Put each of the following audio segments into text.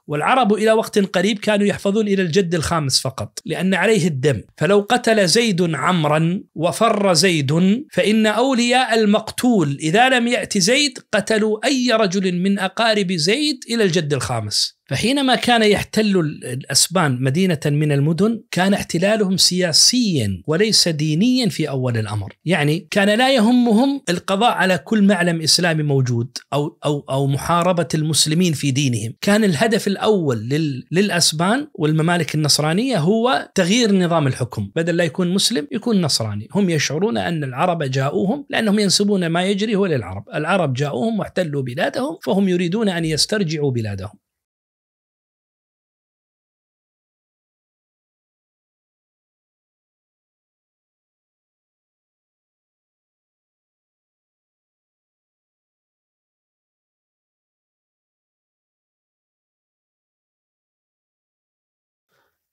والعرب إلى وقت قريب كانوا يحفظون إلى الجد الخامس فقط لأن عليه الدم. فلو قتل زيد عمرا وفر زيد فإن أولياء المقتول إذا لم يأتي زيد قتلوا أي رجل من أقارب زيد إلى الجد الخامس. فحينما كان يحتل الأسبان مدينة من المدن كان احتلالهم سياسيا وليس دينيا في أول الأمر، يعني كان لا يهمهم القضاء على كل معلم إسلامي موجود أو محاربة المسلمين في دينهم. كان الهدف الأول للأسبان والممالك النصرانية هو تغيير نظام الحكم، بدل لا يكون مسلم يكون نصراني. هم يشعرون أن العرب جاءوهم لأنهم ينسبون ما يجري هو للعرب، العرب جاءوهم واحتلوا بلادهم فهم يريدون أن يسترجعوا بلادهم.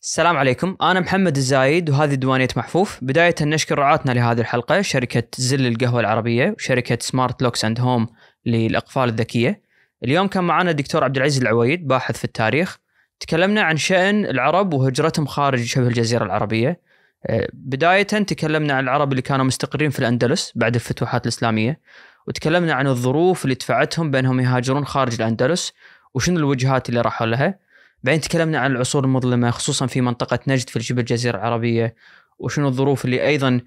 السلام عليكم، أنا محمد الزايد وهذه ديوانية محفوف. بداية نشكر رعاتنا لهذه الحلقة شركة زل القهوة العربية وشركة سمارت لوكس أند هوم للأقفال الذكية. اليوم كان معنا الدكتور عبد العزيز العويد باحث في التاريخ. تكلمنا عن شأن العرب وهجرتهم خارج شبه الجزيرة العربية. بداية تكلمنا عن العرب اللي كانوا مستقرين في الأندلس بعد الفتوحات الإسلامية، وتكلمنا عن الظروف اللي دفعتهم بأنهم يهاجرون خارج الأندلس وشنو الوجهات اللي راحوا لها. بعدين تكلمنا عن العصور المظلمة خصوصا في منطقة نجد في شبه الجزيرة العربية، وشنو الظروف اللي أيضا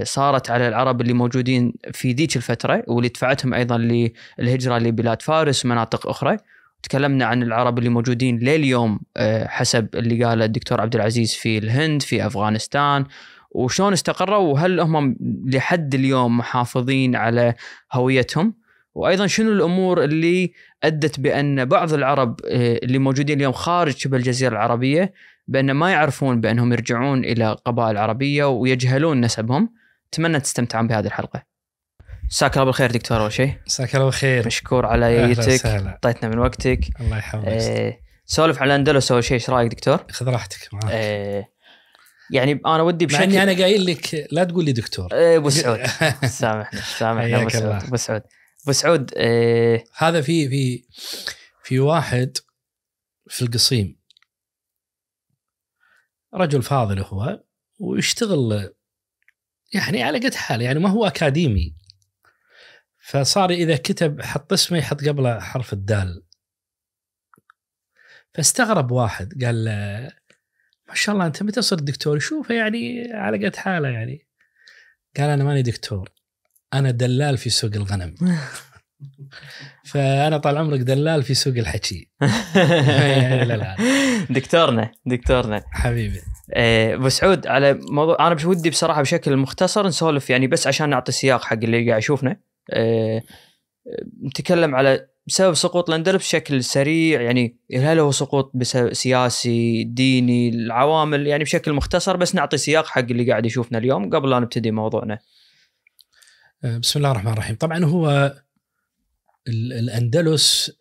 صارت على العرب اللي موجودين في ذيك الفترة واللي دفعتهم أيضا للهجرة لبلاد فارس ومناطق أخرى. تكلمنا عن العرب اللي موجودين لليوم حسب اللي قاله الدكتور عبد العزيز في الهند في أفغانستان، وشون استقروا وهل هم لحد اليوم محافظين على هويتهم. وأيضا شنو الأمور اللي أدت بأن بعض العرب اللي موجودين اليوم خارج شبه الجزيرة العربية بأن ما يعرفون بأنهم يرجعون إلى قبائل عربية ويجهلون نسبهم. أتمنى تستمتعون بهذه الحلقة. مساك الله بالخير دكتور. أول شيء مساك الله بالخير، مشكور على يتك، اعطيتنا من وقتك. الله يحفظك. سولف على الأندلس أول شيء، إيش رأيك دكتور؟ خذ راحتك معك. يعني أنا ودي بشكل، يعني أنا قايل لك لا تقول لي دكتور. أبو سعود سامحنا أبو سعود. أبو سعود هذا في واحد في القصيم، رجل فاضل هو ويشتغل يعني على قد حاله، يعني ما هو أكاديمي، فصار إذا كتب حط اسمه يحط قبله حرف الدال. فاستغرب واحد قال ما شاء الله أنت متى صرت دكتور؟ يشوفه يعني على قد حاله يعني. قال أنا ماني دكتور، أنا دلال في سوق الغنم. فأنا طال عمرك دلال في سوق الحكي. لا دكتورنا حبيبي. أبو سعود، على موضوع أنا بودي بصراحة بشكل مختصر نسولف يعني بس عشان نعطي سياق حق اللي قاعد يشوفنا. نتكلم على سبب سقوط الأندلس بشكل سريع، يعني هل هو سقوط بسبب سياسي ديني العوامل، يعني بشكل مختصر بس نعطي سياق حق اللي قاعد يشوفنا اليوم قبل لا نبتدي موضوعنا. بسم الله الرحمن الرحيم. طبعا هو الأندلس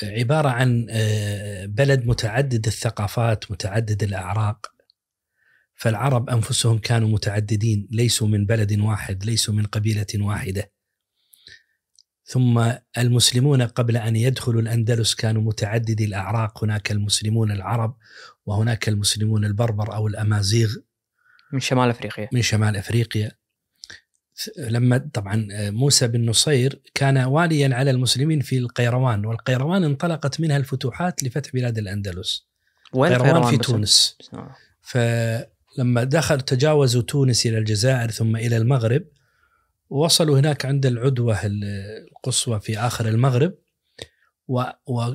عبارة عن بلد متعدد الثقافات متعدد الأعراق، فالعرب أنفسهم كانوا متعددين، ليسوا من بلد واحد، ليسوا من قبيلة واحدة. ثم المسلمون قبل أن يدخلوا الأندلس كانوا متعددي الأعراق، هناك المسلمون العرب وهناك المسلمون البربر أو الأمازيغ من شمال أفريقيا. لما طبعا موسى بن نصير كان واليا على المسلمين في القيروان، والقيروان انطلقت منها الفتوحات لفتح بلاد الأندلس. القيروان في تونس. فلما تجاوزوا تونس إلى الجزائر ثم إلى المغرب، وصلوا هناك عند العدوة القصوى في آخر المغرب،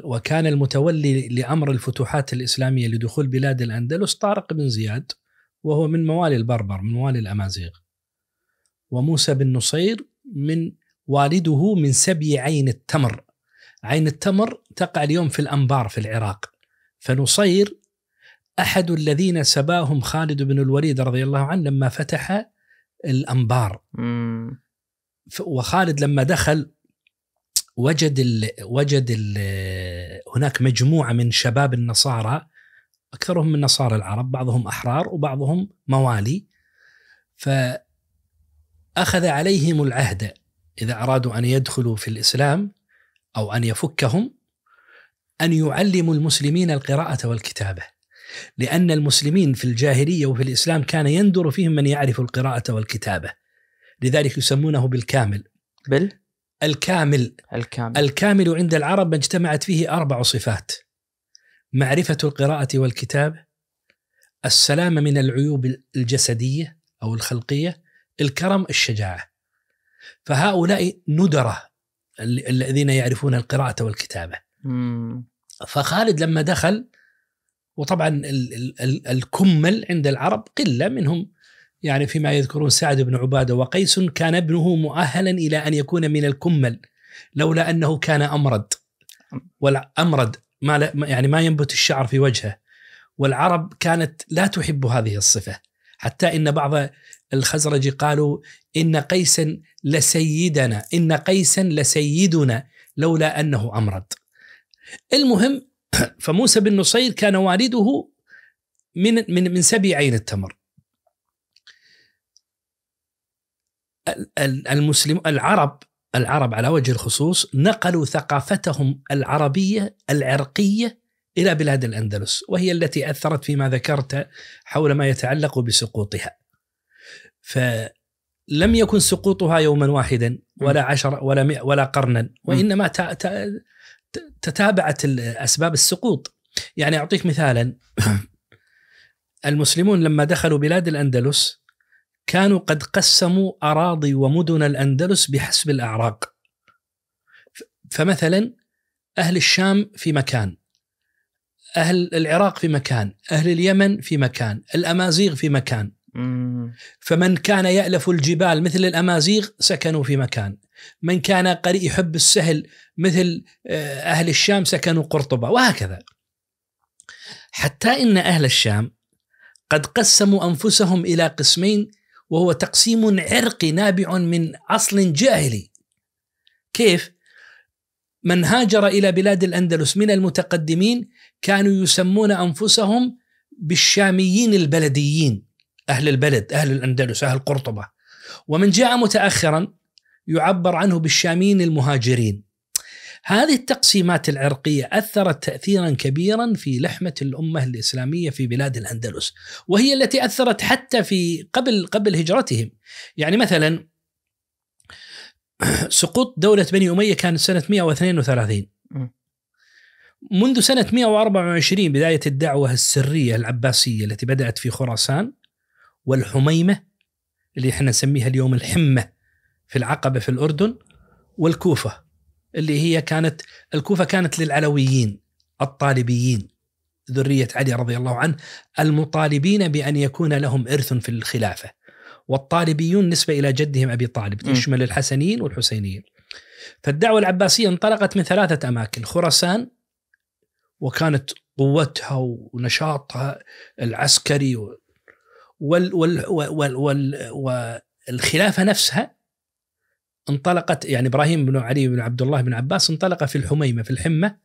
وكان المتولي لأمر الفتوحات الإسلامية لدخول بلاد الأندلس طارق بن زياد، وهو من موالي البربر من موالي الأمازيغ. وموسى بن نصير من والده من سبي عين التمر. عين التمر تقع اليوم في الأنبار في العراق. فنصير أحد الذين سباهم خالد بن الوليد رضي الله عنه لما فتح الأنبار. وخالد لما دخل وجد هناك مجموعة من شباب النصارى، أكثرهم من نصارى العرب، بعضهم أحرار وبعضهم موالي، فأخذ عليهم العهد إذا أرادوا أن يدخلوا في الإسلام أو أن يفكهم أن يعلموا المسلمين القراءة والكتابة، لأن المسلمين في الجاهلية وفي الإسلام كان يندر فيهم من يعرف القراءة والكتابة، لذلك يسمونه بالكامل. الكامل عند العرب ما اجتمعت فيه 4 صفات: معرفة القراءة والكتابة، السلامة من العيوب الجسدية أو الخلقية، الكرم، الشجاعة. فهؤلاء ندرة الذين يعرفون القراءة والكتابة. فخالد لما دخل، وطبعا الكمل عند العرب قلة منهم، يعني فيما يذكرون سعد بن عبادة وقيس كان ابنه مؤهلا إلى أن يكون من الكمل لولا أنه كان أمرد يعني ما ينبت الشعر في وجهه، والعرب كانت لا تحب هذه الصفة، حتى إن بعض الخزرج قالوا إن قيسا لسيدنا لولا أنه أمرد. المهم، فموسى بن نصير كان والده من سبي عين التمر. العرب على وجه الخصوص نقلوا ثقافتهم العربية العرقية إلى بلاد الأندلس، وهي التي أثرت فيما ذكرت حول ما يتعلق بسقوطها. فلم يكن سقوطها يوما واحدا ولا 10 ولا 100 ولا قرنا، وإنما تتابعت أسباب السقوط. يعني أعطيك مثالا، المسلمون لما دخلوا بلاد الأندلس كانوا قد قسموا أراضي ومدن الأندلس بحسب الأعراق. فمثلا أهل الشام في مكان، أهل العراق في مكان، أهل اليمن في مكان، الأمازيغ في مكان. فمن كان يألف الجبال مثل الأمازيغ سكنوا في مكان، من كان يحب السهل مثل أهل الشام سكنوا قرطبة، وهكذا. حتى إن أهل الشام قد قسموا أنفسهم إلى قسمين، وهو تقسيم عرقي نابع من أصل جاهلي. كيف؟ من هاجر إلى بلاد الأندلس من المتقدمين كانوا يسمون أنفسهم بالشاميين البلديين، أهل البلد، أهل الأندلس، أهل قرطبة. ومن جاء متأخرا يعبر عنه بالشاميين المهاجرين. هذه التقسيمات العرقية أثرت تأثيرا كبيرا في لحمة الأمة الإسلامية في بلاد الأندلس، وهي التي أثرت حتى في قبل هجرتهم. يعني مثلا سقوط دولة بني أمية كان سنة 132. منذ سنة 124 بداية الدعوة السرية العباسية التي بدأت في خراسان والحميمة اللي احنا نسميها اليوم الحمة في العقبة في الأردن، والكوفة اللي هي الكوفة كانت للعلويين الطالبيين ذرية علي رضي الله عنه المطالبين بأن يكون لهم إرث في الخلافة، والطالبيون نسبة إلى جدهم أبي طالب تشمل الحسنيين والحسينيين. فالدعوة العباسية انطلقت من 3 أماكن: خراسان، وكانت قوتها ونشاطها العسكري والخلافة نفسها انطلقت. يعني إبراهيم بن علي بن عبد الله بن عباس انطلق في الحميمة في الحمة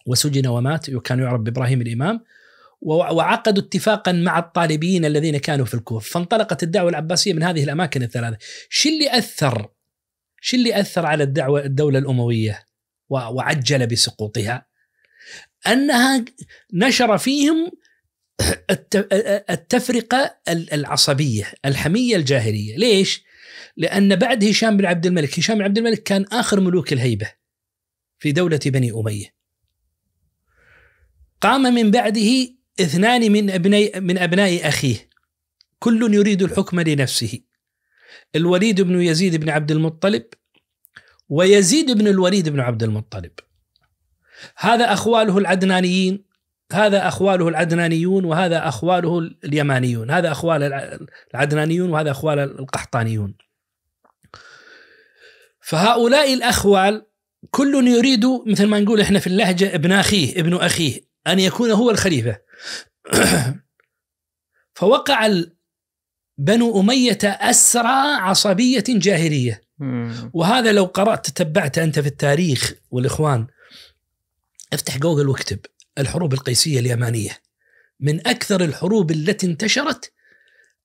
وسجن ومات، وكان يعرف بإبراهيم الإمام، وعقدوا اتفاقا مع الطالبيين الذين كانوا في الكوفة. فانطلقت الدعوة العباسية من هذه الأماكن الثلاثة. شو اللي أثر على الدولة الأموية وعجل بسقوطها؟ أنها نشر فيهم التفرقة العصبية الحمية الجاهلية. ليش؟ لأن بعد هشام بن عبد الملك كان آخر ملوك الهيبة في دولة بني أمية. قام من بعده 2 من أبناء أخيه، كل يريد الحكم لنفسه: الوليد بن يزيد بن عبد المطلب ويزيد بن الوليد بن عبد المطلب. هذا أخواله العدنانيين، هذا أخواله العدنانيون، وهذا أخواله اليمانيون، هذا أخوال العدنانيون وهذا أخوال القحطانيون. فهؤلاء الأخوال كل يريد، مثل ما نقول إحنا في اللهجة، ابن أخيه أن يكون هو الخليفة. فوقع بنو أمية أسرى عصبية جاهلية. وهذا لو تتبعت أنت في التاريخ، والإخوان افتح جوجل واكتب الحروب القيسية اليمانية، من أكثر الحروب التي انتشرت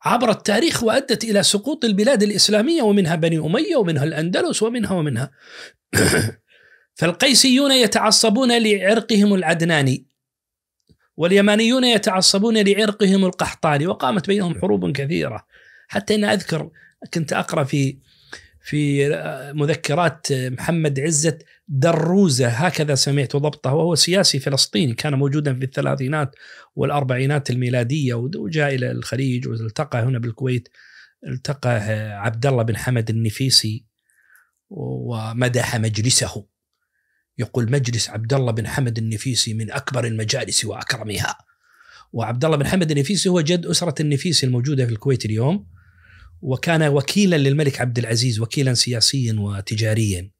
عبر التاريخ وأدت إلى سقوط البلاد الإسلامية، ومنها بني أمية ومنها الأندلس ومنها فالقيسيون يتعصبون لعرقهم العدناني، واليمانيون يتعصبون لعرقهم القحطاني، وقامت بينهم حروب كثيرة. حتى أن أذكر كنت أقرأ في مذكرات محمد عزت دروزة، هكذا سمعت ضبطه، وهو سياسي فلسطيني كان موجودا في الثلاثينات والأربعينات الميلادية، وجاء إلى الخليج والتقى هنا بالكويت، التقى عبد الله بن حمد النفيسي ومدح مجلسه، يقول مجلس عبد الله بن حمد النفيسي من أكبر المجالس وأكرمها. وعبد الله بن حمد النفيسي هو جد أسرة النفيسي الموجودة في الكويت اليوم، وكان وكيلا للملك عبد العزيز، وكيلا سياسيا وتجاريا،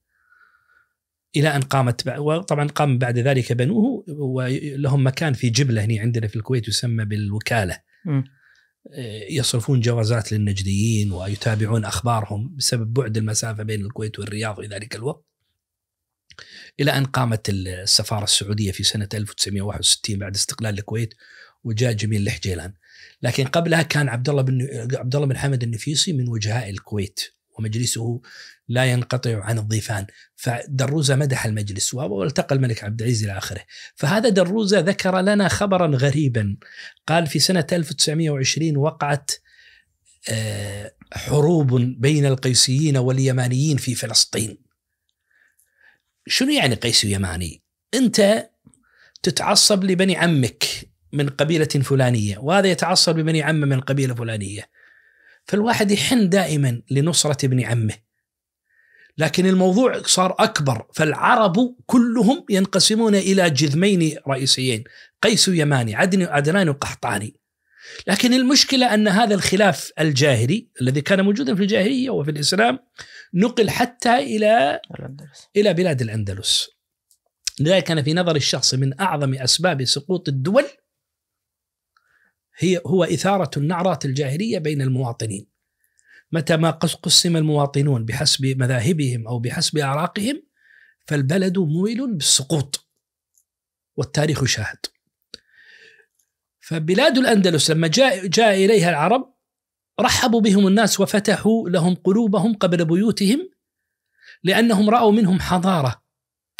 إلى أن قامت، وطبعا قام بعد ذلك بنوه، ولهم مكان في جبلة هنا عندنا في الكويت يسمى بالوكالة، يصرفون جوازات للنجديين ويتابعون أخبارهم بسبب بعد المسافة بين الكويت والرياض في ذلك الوقت، إلى أن قامت السفارة السعودية في سنة 1961 بعد استقلال الكويت، وجاء جميل الحجيلان. لكن قبلها كان عبد الله بن حمد النفيسي من وجهاء الكويت، ومجلسه لا ينقطع عن الضيفان. فدروزة مدح المجلس، والتقى الملك عبد العزيز إلى آخره. فهذا دروزة ذكر لنا خبرا غريبا، قال في سنة 1920 وقعت حروب بين القيسيين واليمانيين في فلسطين. شنو يعني قيسي ويماني؟ أنت تتعصب لبني عمك من قبيلة فلانية، وهذا يتعصب لبني عمه من قبيلة فلانية، فالواحد يحن دائما لنصرة ابن عمه. لكن الموضوع صار أكبر، فالعرب كلهم ينقسمون إلى جذمين رئيسيين، قيس ويماني، عدنان وقحطاني. لكن المشكلة أن هذا الخلاف الجاهلي الذي كان موجودا في الجاهلية وفي الإسلام نقل حتى إلى بلاد الأندلس. لذلك كان في نظر الشخص من أعظم أسباب سقوط الدول هو إثارة النعرات الجاهلية بين المواطنين. متى ما قسم المواطنون بحسب مذاهبهم أو بحسب أعراقهم فالبلد مويل بالسقوط، والتاريخ شاهد. فبلاد الأندلس لما جاء إليها العرب رحبوا بهم الناس وفتحوا لهم قلوبهم قبل بيوتهم، لأنهم رأوا منهم حضارة.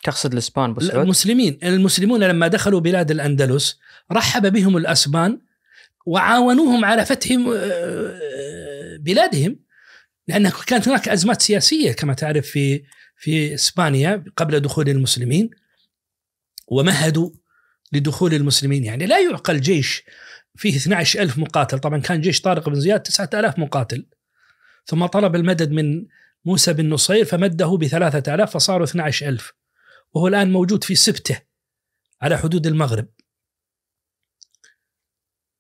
تقصد الإسبان بسعود؟ المسلمون لما دخلوا بلاد الأندلس رحب بهم الأسبان وعاونوهم على فتح بلادهم، لأن كانت هناك أزمات سياسية كما تعرف في إسبانيا قبل دخول المسلمين، ومهدوا لدخول المسلمين. يعني لا يعقل جيش فيه 12,000 مقاتل، طبعا كان جيش طارق بن زياد 9,000 مقاتل، ثم طلب المدد من موسى بن نصير فمده ب3,000 فصاروا 12,000، وهو الآن موجود في سبته على حدود المغرب.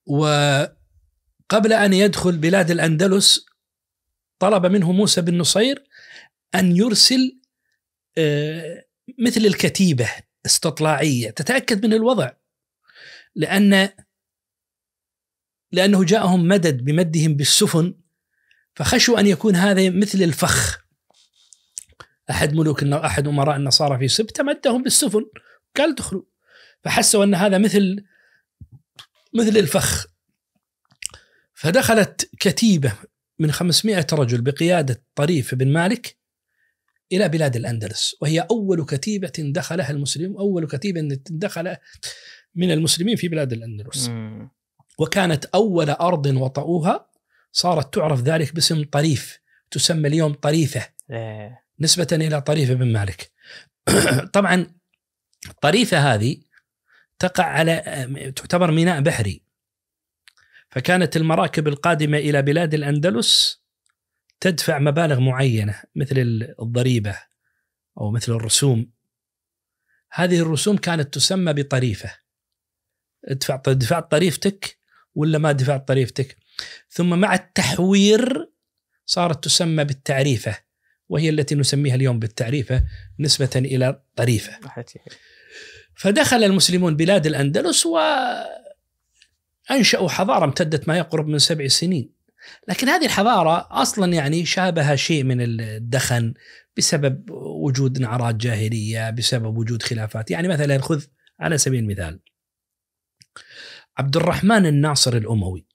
وقبل أن يدخل بلاد الأندلس طلب منه موسى بن نصير أن يرسل مثل الكتيبة استطلاعية تتأكد من الوضع، لأنه جاءهم مدد بمدهم بالسفن، فخشوا أن يكون هذا مثل الفخ. أحد أمراء النصارى في سبتة مدهم بالسفن قال دخلوا، فحسوا أن هذا مثل الفخ. فدخلت كتيبة من 500 رجل بقيادة طريف بن مالك إلى بلاد الأندلس، وهي أول كتيبة دخلها المسلمين، أول كتيبة دخل من المسلمين في بلاد الأندلس. وكانت أول أرض وطؤوها صارت تعرف ذلك باسم طريف، تسمى اليوم طريفة نسبة إلى طريف بن مالك. طبعا طريفة هذه تعتبر ميناء بحري، فكانت المراكب القادمة إلى بلاد الأندلس تدفع مبالغ معينة مثل الضريبة أو مثل الرسوم. هذه الرسوم كانت تسمى بطريفة، دفعت طريفتك ولا ما دفعت طريفتك. ثم مع التحوير صارت تسمى بالتعريفة، وهي التي نسميها اليوم بالتعريفة نسبة إلى طريفة. فدخل المسلمون بلاد الأندلس وأنشأوا حضارة امتدت ما يقرب من 7 سنين. لكن هذه الحضارة أصلا يعني شابها شيء من الدخن بسبب وجود نعرات جاهلية، بسبب وجود خلافات. يعني مثلا خذ على سبيل المثال عبد الرحمن الناصر الأموي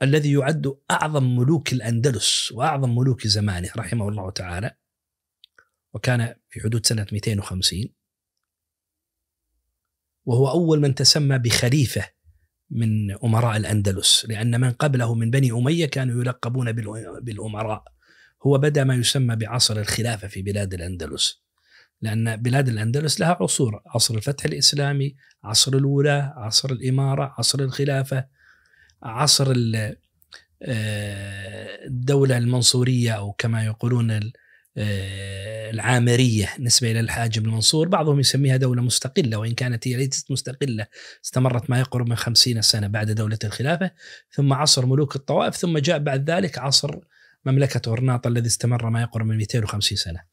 الذي يعد أعظم ملوك الأندلس وأعظم ملوك زمانه رحمه الله تعالى، وكان في حدود سنة 250، وهو أول من تسمى بخليفة من أمراء الأندلس، لأن من قبله من بني أمية كانوا يلقبون بالأمراء. هو بدأ ما يسمى بعصر الخلافة في بلاد الأندلس، لأن بلاد الأندلس لها عصور: عصر الفتح الإسلامي، عصر الولاة، عصر الإمارة، عصر الخلافة، عصر الدولة المنصورية، أو كما يقولون العامرية نسبة إلى الحاجب المنصور. بعضهم يسميها دولة مستقلة، وإن كانت هي ليست مستقلة، استمرت ما يقرب من 50 سنة بعد دولة الخلافة. ثم عصر ملوك الطوائف، ثم جاء بعد ذلك عصر مملكة غرناطة الذي استمر ما يقرب من 250 سنة.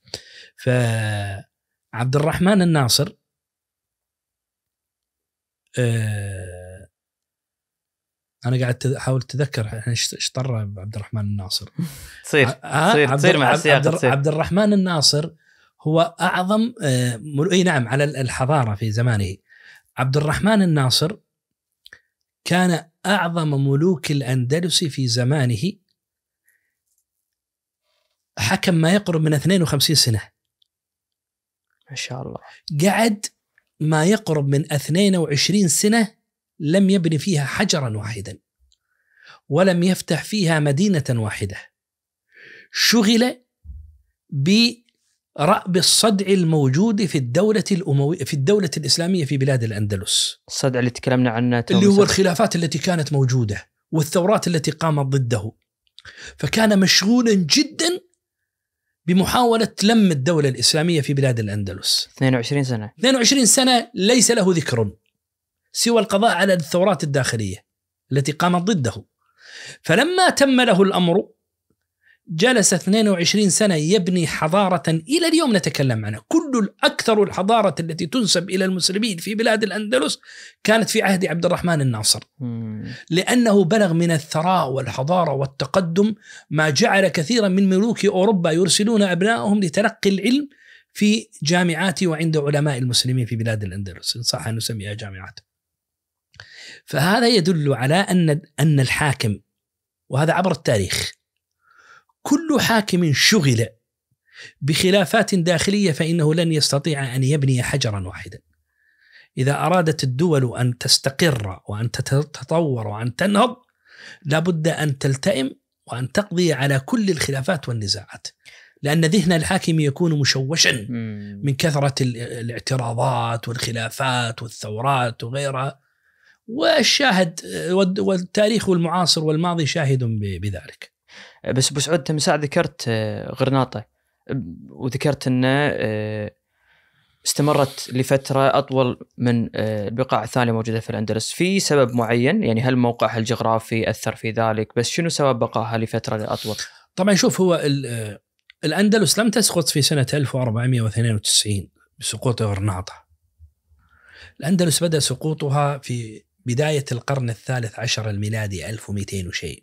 فعبد الرحمن الناصر أنا قاعد أحاول أتذكر إيش طر عبد الرحمن الناصر. تصير مع السياق. عبد الرحمن الناصر هو أعظم نعم على الحضارة في زمانه. عبد الرحمن الناصر كان أعظم ملوك الأندلس في زمانه، حكم ما يقرب من 52 سنة ما شاء الله. قعد ما يقرب من 22 سنة لم يبني فيها حجرا واحدا، ولم يفتح فيها مدينة واحدة. شغل برأب الصدع الموجود في الدولة الأموية، في الدولة الإسلامية في بلاد الأندلس. الصدع اللي تكلمنا عنه، اللي هو الخلافات التي كانت موجودة والثورات التي قامت ضده. فكان مشغولا جدا بمحاولة لم الدولة الإسلامية في بلاد الأندلس. 22 سنة ليس له ذكر سوى القضاء على الثورات الداخلية التي قامت ضده. فلما تم له الأمر جلس 22 سنة يبني حضارة إلى اليوم نتكلم عنها. أكثر الحضارة التي تنسب إلى المسلمين في بلاد الأندلس كانت في عهد عبد الرحمن الناصر، لأنه بلغ من الثراء والحضارة والتقدم ما جعل كثيرا من ملوك أوروبا يرسلون أبنائهم لتلقي العلم في جامعات وعند علماء المسلمين في بلاد الأندلس، إن صح أن نسميها جامعات. فهذا يدل على أن الحاكم، وهذا عبر التاريخ، كل حاكم شغل بخلافات داخلية فإنه لن يستطيع أن يبني حجرا واحدا. إذا أرادت الدول أن تستقر وأن تتطور وأن تنهض لابد أن تلتئم وأن تقضي على كل الخلافات والنزاعات، لأن ذهن الحاكم يكون مشوشا من كثرة الاعتراضات والخلافات والثورات وغيرها. والشاهد والتاريخ والمعاصر والماضي شاهد بذلك. بس أبو سعود، تم ذكرت غرناطة، وذكرت أنه استمرت لفترة أطول من البقاع الثانية موجودة في الأندلس. في سبب معين؟ يعني هل موقعها الجغرافي أثر في ذلك؟ بس شنو سبب بقائها لفترة أطول؟ طبعا شوف، هو الأندلس لم تسقط في سنة 1492 بسقوط غرناطة. الأندلس بدأ سقوطها في بداية القرن الثالث عشر الميلادي 1200 وشيء.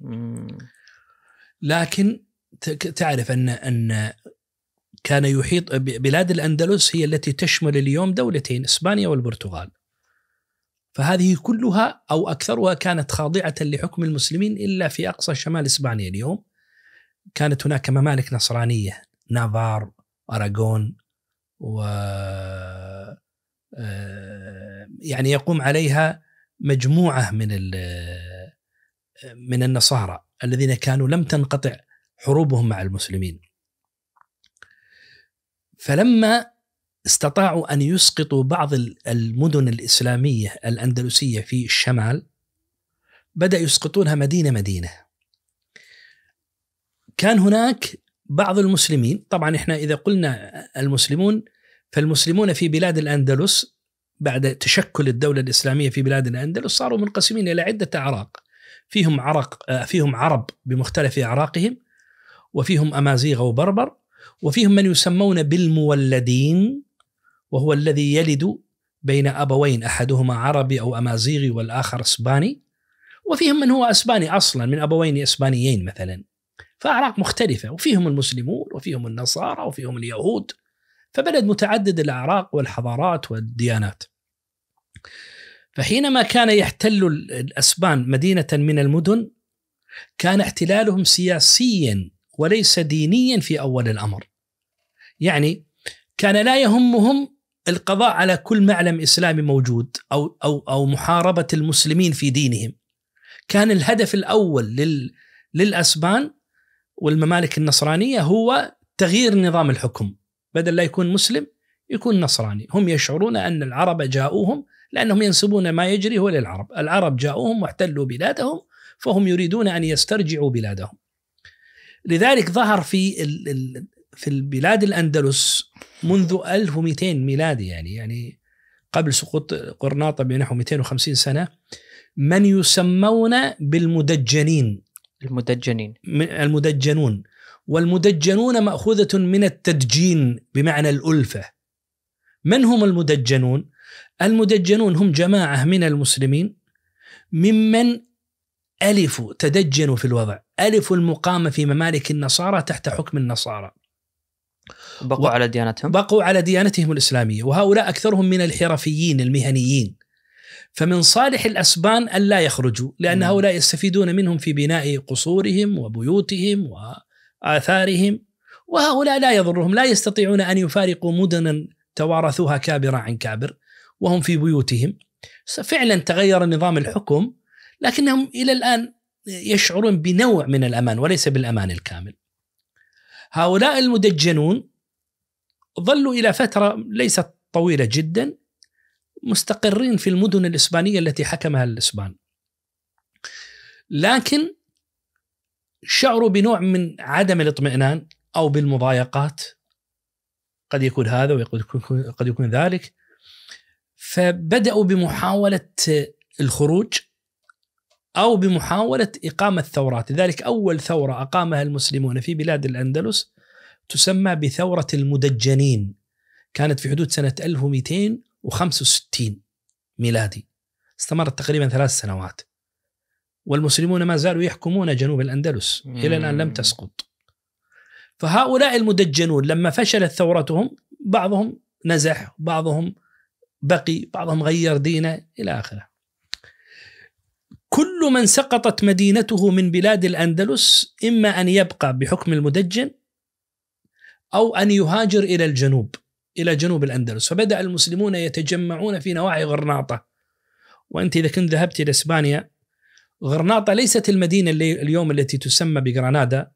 لكن تعرف أن كان يحيط بلاد الأندلس هي التي تشمل اليوم دولتين، إسبانيا والبرتغال. فهذه كلها أو أكثرها كانت خاضعة لحكم المسلمين إلا في أقصى شمال إسبانيا. اليوم كانت هناك ممالك نصرانية، نافار، أراغون، و يعني يقوم عليها مجموعة من النصارى الذين كانوا لم تنقطع حروبهم مع المسلمين. فلما استطاعوا أن يسقطوا بعض المدن الإسلامية الأندلسية في الشمال بدأ يسقطونها مدينة مدينة. كان هناك بعض المسلمين، طبعا إحنا إذا قلنا المسلمون فالمسلمون في بلاد الأندلس بعد تشكل الدولة الإسلامية في بلاد الأندلس صاروا منقسمين إلى عدة أعراق. فيهم عرب بمختلف أعراقهم، وفيهم أمازيغ وبربر، وفيهم من يسمون بالمولدين، وهو الذي يلد بين أبوين أحدهما عربي أو أمازيغي والآخر إسباني، وفيهم من هو إسباني أصلا من أبوين إسبانيين مثلا. فأعراق مختلفة، وفيهم المسلمون وفيهم النصارى وفيهم اليهود. فبلد متعدد الأعراق والحضارات والديانات. فحينما كان يحتل الأسبان مدينة من المدن كان احتلالهم سياسيا وليس دينيا في أول الأمر. يعني كان لا يهمهم القضاء على كل معلم إسلامي موجود أو محاربة المسلمين في دينهم. كان الهدف الأول للأسبان والممالك النصرانية هو تغيير نظام الحكم، بدل لا يكون مسلم يكون نصراني. هم يشعرون أن العرب جاءوهم لأنهم ينسبون ما يجري هو للعرب، العرب جاءوهم واحتلوا بلادهم، فهم يريدون أن يسترجعوا بلادهم. لذلك ظهر في البلاد الأندلس منذ 1200 ميلادي، يعني قبل سقوط قرناطة بنحو 250 سنة، من يسمون بالمدجنين. المدجنون، والمدجنون مأخوذة من التدجين بمعنى الألفة. من هم المدجنون؟ المدجنون هم جماعة من المسلمين ممن ألفوا تدجنوا في الوضع، ألفوا المقامة في ممالك النصارى تحت حكم النصارى، بقوا على ديانتهم الإسلامية. وهؤلاء أكثرهم من الحرفيين المهنيين، فمن صالح الأسبان أن لا يخرجوا، لأن هؤلاء يستفيدون منهم في بناء قصورهم وبيوتهم وآثارهم، وهؤلاء لا يضرهم، لا يستطيعون أن يفارقوا مدنا توارثوها كابرا عن كابر وهم في بيوتهم. فعلا تغير نظام الحكم، لكنهم إلى الآن يشعرون بنوع من الأمان وليس بالأمان الكامل. هؤلاء المدجنون ظلوا إلى فترة ليست طويلة جدا مستقرين في المدن الإسبانية التي حكمها الإسبان، لكن شعروا بنوع من عدم الاطمئنان أو بالمضايقات، قد يكون هذا وقد يكون ذلك، فبدأوا بمحاولة الخروج أو بمحاولة إقامة ثورات. لذلك أول ثورة أقامها المسلمون في بلاد الأندلس تسمى بثورة المدجنين، كانت في حدود سنة 1265 ميلادي، استمرت تقريبا 3 سنوات، والمسلمون ما زالوا يحكمون جنوب الأندلس إلى الآن لم تسقط. فهؤلاء المدجنون لما فشلت ثورتهم بعضهم نزح، بعضهم بقي، بعضهم غير دينه إلى آخره. كل من سقطت مدينته من بلاد الأندلس إما أن يبقى بحكم المدجن أو أن يهاجر إلى الجنوب، إلى جنوب الأندلس. فبدأ المسلمون يتجمعون في نواحي غرناطة. وأنت إذا كنت ذهبت إلى إسبانيا، غرناطة ليست المدينة اليوم التي تسمى بغرناطة،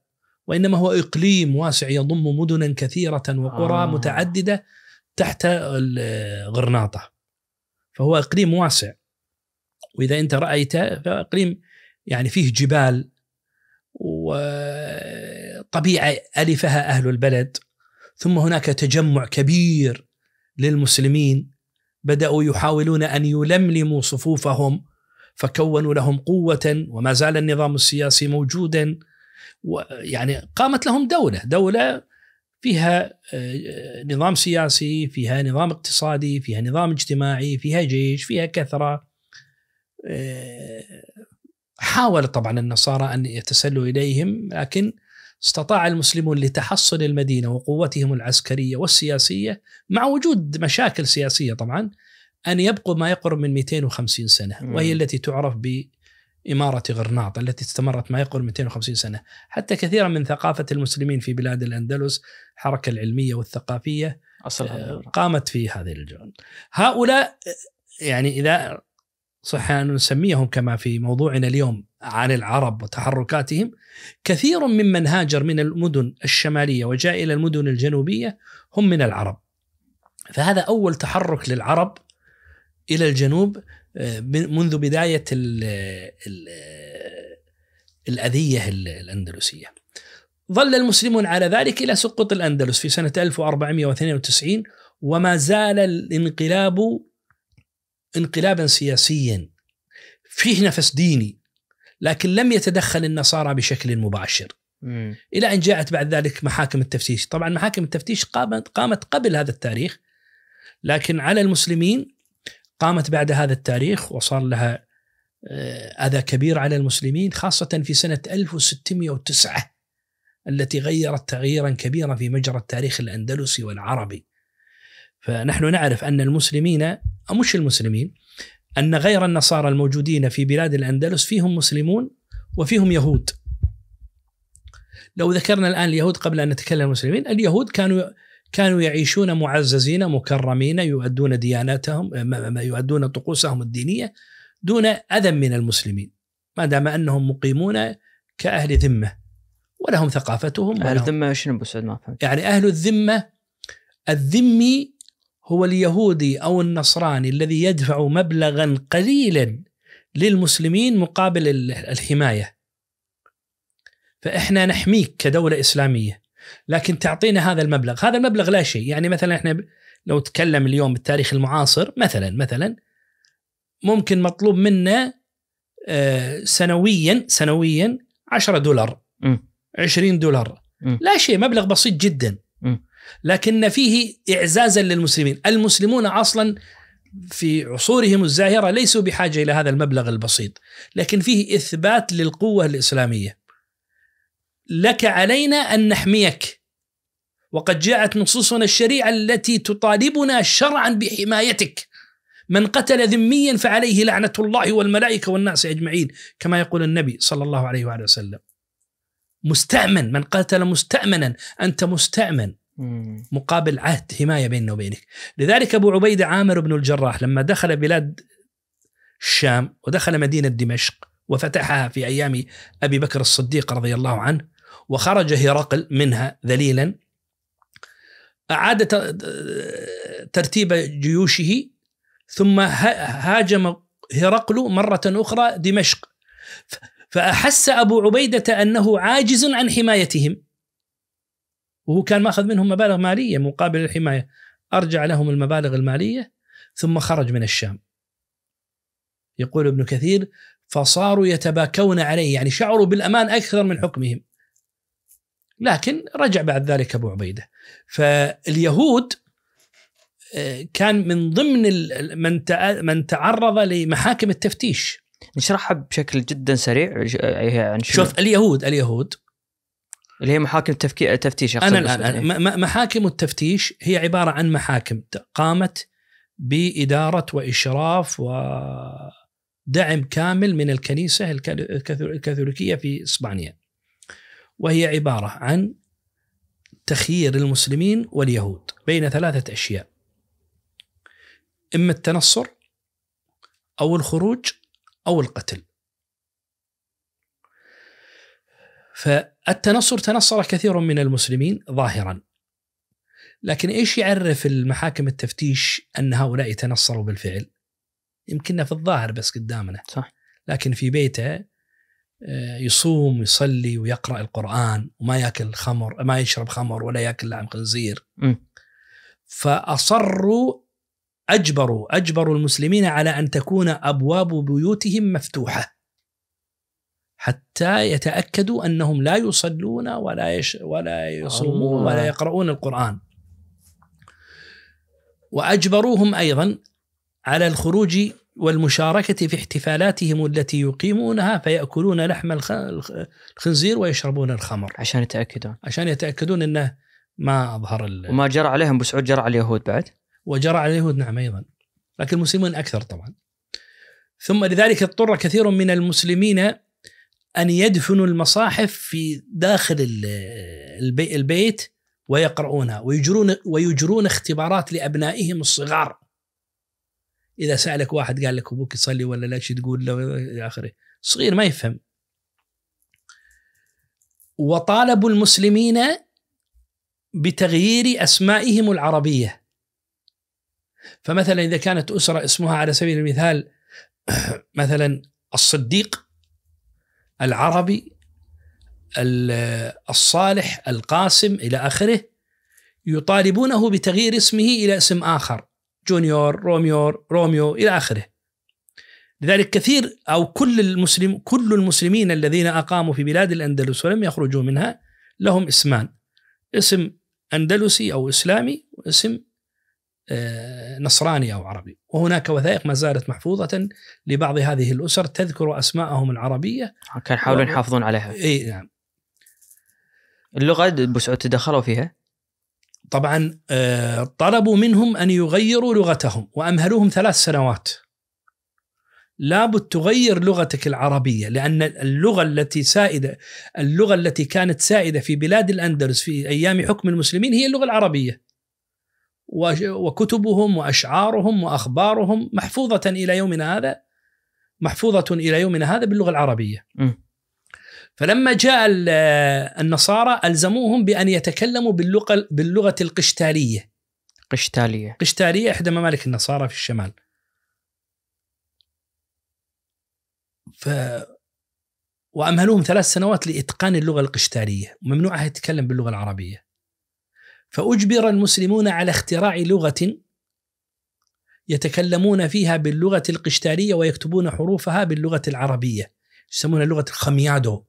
وإنما هو إقليم واسع يضم مدنا كثيرة وقرى متعددة تحت غرناطة، فهو إقليم واسع. وإذا أنت رأيته فإقليم يعني فيه جبال وطبيعة ألفها أهل البلد، ثم هناك تجمع كبير للمسلمين، بدأوا يحاولون أن يلملموا صفوفهم فكونوا لهم قوة، وما زال النظام السياسي موجودا، ويعني قامت لهم دولة فيها نظام سياسي، فيها نظام اقتصادي، فيها نظام اجتماعي، فيها جيش، فيها كثرة. حاول طبعا النصارى أن يتسلوا إليهم، لكن استطاع المسلمون لتحصن المدينة وقوتهم العسكرية والسياسية مع وجود مشاكل سياسية طبعا أن يبقوا ما يقرب من 250 سنة، وهي التي تعرف بإمارة غرناطة التي استمرت ما يقرب من 250 سنة. حتى كثيرا من ثقافة المسلمين في بلاد الأندلس، الحركة العلمية والثقافية قامت في هذه الجانب. هؤلاء يعني إذا صح أن نسميهم كما في موضوعنا اليوم عن العرب وتحركاتهم، كثير ممن هاجر من المدن الشمالية وجاء إلى المدن الجنوبية هم من العرب. فهذا أول تحرك للعرب إلى الجنوب منذ بداية الأذية الأندلسية. ظل المسلمون على ذلك إلى سقوط الأندلس في سنة 1492، وما زال الانقلاب انقلابا سياسيا فيه نفس ديني، لكن لم يتدخل النصارى بشكل مباشر إلى أن جاءت بعد ذلك محاكم التفتيش. طبعا محاكم التفتيش قامت قبل هذا التاريخ، لكن على المسلمين قامت بعد هذا التاريخ، وصار لها أذى كبير على المسلمين، خاصة في سنة 1609 التي غيرت تغييرا كبيرا في مجرى التاريخ الأندلسي والعربي. فنحن نعرف أن المسلمين، أو مش المسلمين، أن غير النصارى الموجودين في بلاد الأندلس فيهم مسلمون وفيهم يهود. لو ذكرنا الآن اليهود قبل أن نتكلم المسلمين، اليهود كانوا يعيشون معززين مكرمين، يؤدون دياناتهم، يؤدون طقوسهم الدينية دون أذى من المسلمين، ما دام أنهم مقيمون كأهل ذمة ولهم ثقافتهم. أهل الذمة شنو أبو سعود؟ ما فهمت. يعني أهل الذمة، الذمي هو اليهودي أو النصراني الذي يدفع مبلغا قليلا للمسلمين مقابل الحماية، فإحنا نحميك كدولة إسلامية لكن تعطينا هذا المبلغ. هذا المبلغ لا شيء. يعني مثلا إحنا لو تكلم اليوم بالتاريخ المعاصر مثلا ممكن مطلوب منا سنويا $10 $20، لا شيء، مبلغ بسيط جدا، لكن فيه إعزازا للمسلمين. المسلمون أصلا في عصورهم الزاهرة ليسوا بحاجة إلى هذا المبلغ البسيط، لكن فيه إثبات للقوة الإسلامية. لك علينا أن نحميك، وقد جاءت نصوصنا الشريعة التي تطالبنا شرعا بحمايتك. من قتل ذميا فعليه لعنة الله والملائكة والناس أجمعين، كما يقول النبي صلى الله عليه وآله وسلم. مستأمن، من قتل مستأمنا أنت مستأمن مقابل عهد حماية بيننا وبينك. لذلك أبو عبيدة عامر بن الجراح لما دخل بلاد الشام ودخل مدينة دمشق وفتحها في أيام أبي بكر الصديق رضي الله عنه، وخرج هرقل منها ذليلا، أعاد ترتيب جيوشه، ثم هاجم هرقل مرة أخرى دمشق، فأحس أبو عبيدة أنه عاجز عن حمايتهم، وهو كان ماخذ منهم مبالغ مالية مقابل الحماية، أرجع لهم المبالغ المالية ثم خرج من الشام. يقول ابن كثير فصاروا يتباكون عليه، يعني شعروا بالأمان أكثر من حكمهم، لكن رجع بعد ذلك أبو عبيدة. فاليهود كان من ضمن من تعرض لمحاكم التفتيش. نشرحها بشكل جدا سريع. يعني شوف اليهود اللي هي محاكم التفتيش. محاكم التفتيش هي عبارة عن محاكم قامت بإدارة وإشراف ودعم كامل من الكنيسة الكاثوليكية في إسبانيا، وهي عبارة عن تخيير المسلمين واليهود بين 3 أشياء: إما التنصر أو الخروج أو القتل. فالتنصر تنصر كثير من المسلمين ظاهرا، لكن إيش يعرف المحاكم التفتيش أن هؤلاء تنصروا بالفعل؟ يمكننا في الظاهر بس قدامنا، صح، لكن في بيته يصوم ويصلي ويقرأ القرآن وما يأكل خمر، ما يشرب خمر ولا يأكل لحم خنزير. فأصروا أجبروا المسلمين على أن تكون أبواب بيوتهم مفتوحة حتى يتأكدوا أنهم لا يصلون ولا يصومون ولا يقرؤون القرآن. وأجبروهم أيضا على الخروج والمشاركة في احتفالاتهم التي يقيمونها، فيأكلون لحم الخنزير ويشربون الخمر عشان يتأكدون أنه ما أظهر وما جرى عليهم بسعود جرى على اليهود بعد، وجرى على اليهود نعم أيضا، لكن المسلمين أكثر طبعا. ثم لذلك اضطر كثير من المسلمين أن يدفنوا المصاحف في داخل البيت ويقرؤونها، ويجرون اختبارات لأبنائهم الصغار. إذا سألك واحد قال لك أبوك يصلي ولا لا، شي تقول له إلى آخره، صغير ما يفهم. وطالبوا المسلمين بتغيير أسمائهم العربية. فمثلا إذا كانت أسرة اسمها على سبيل المثال مثلا الصديق، العربي، الصالح، القاسم إلى آخره، يطالبونه بتغيير اسمه إلى اسم آخر، جونيور، روميو إلى آخره. لذلك كثير أو كل المسلمين الذين أقاموا في بلاد الأندلس ولم يخرجوا منها لهم اسمان: اسم أندلسي أو إسلامي، واسم نصراني أو عربي. وهناك وثائق ما زالت محفوظة لبعض هذه الأسر تذكر أسماءهم العربية، كان حاولوا يحافظون عليها. إيه نعم. اللغة بسعود تدخلوا فيها طبعا، طلبوا منهم أن يغيروا لغتهم وأمهلوهم 3 سنوات. لابد تغير لغتك العربية، لأن اللغة التي كانت سائدة في بلاد الأندلس في أيام حكم المسلمين هي اللغة العربية. وكتبهم وأشعارهم وأخبارهم محفوظة إلى يومنا هذا باللغة العربية. فلما جاء النصارى ألزموهم بأن يتكلموا باللغة القشتالية. قشتالية إحدى ممالك النصارى في الشمال. وأمهلوهم 3 سنوات لإتقان اللغة القشتالية، وممنوعها يتكلم باللغة العربية. فأجبر المسلمون على اختراع لغة يتكلمون فيها باللغة القشتالية ويكتبون حروفها باللغة العربية، يسمونها لغة الخميادو.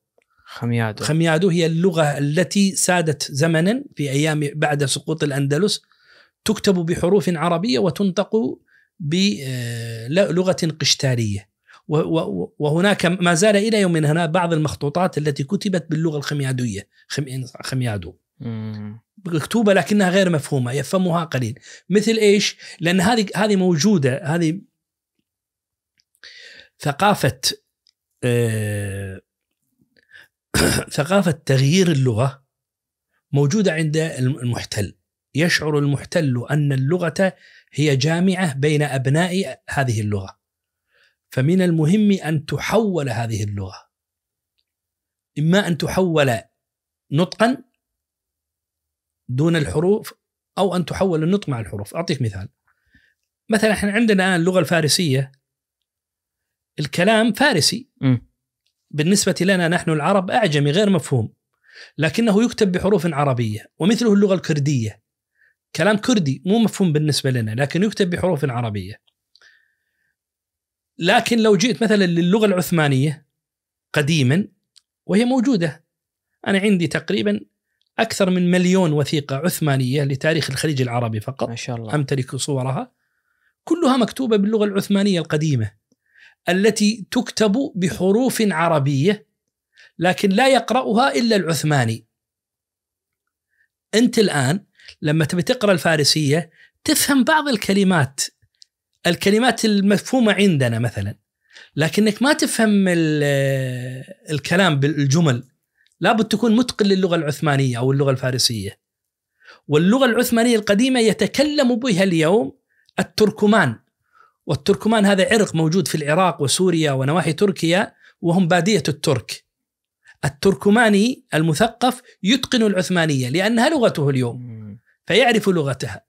خميادو هي اللغة التي سادت زمنا في أيام بعد سقوط الأندلس، تكتب بحروف عربية وتنطق بلغة قشتالية. وهناك ما زال إلى يومنا هنا بعض المخطوطات التي كتبت باللغة الخميادوية، خميادو مكتوبة لكنها غير مفهومة، يفهمها قليل. مثل إيش؟ لأن هذه موجودة، هذه ثقافة تغيير اللغة موجودة عند المحتل. يشعر المحتل أن اللغة هي جامعة بين أبناء هذه اللغة، فمن المهم أن تحول هذه اللغة، إما أن تحول نطقا دون الحروف، أو أن تحول النطق مع الحروف. أعطيك مثال. مثلا احنا عندنا الآن اللغة الفارسية، الكلام فارسي بالنسبة لنا نحن العرب أعجمي غير مفهوم، لكنه يكتب بحروف عربية. ومثله اللغة الكردية، كلام كردي مو مفهوم بالنسبة لنا لكن يكتب بحروف عربية. لكن لو جئت مثلا للغة العثمانية قديما، وهي موجودة، أنا عندي تقريبا أكثر من 1,000,000 وثيقة عثمانية لتاريخ الخليج العربي فقط، ما شاء الله. أمتلك صورها، كلها مكتوبة باللغة العثمانية القديمة التي تكتب بحروف عربية، لكن لا يقرأها إلا العثماني. أنت الآن لما تبي تقرأ الفارسية تفهم بعض الكلمات المفهومة عندنا مثلا، لكنك ما تفهم الكلام بالجمل، لابد تكون متقن للغة العثمانية أو اللغة الفارسية. واللغة العثمانية القديمة يتكلم بها اليوم التركمان، والتركمان هذا عرق موجود في العراق وسوريا ونواحي تركيا، وهم بادية الترك. التركماني المثقف يتقن العثمانية لأنها لغته اليوم، فيعرف لغتها.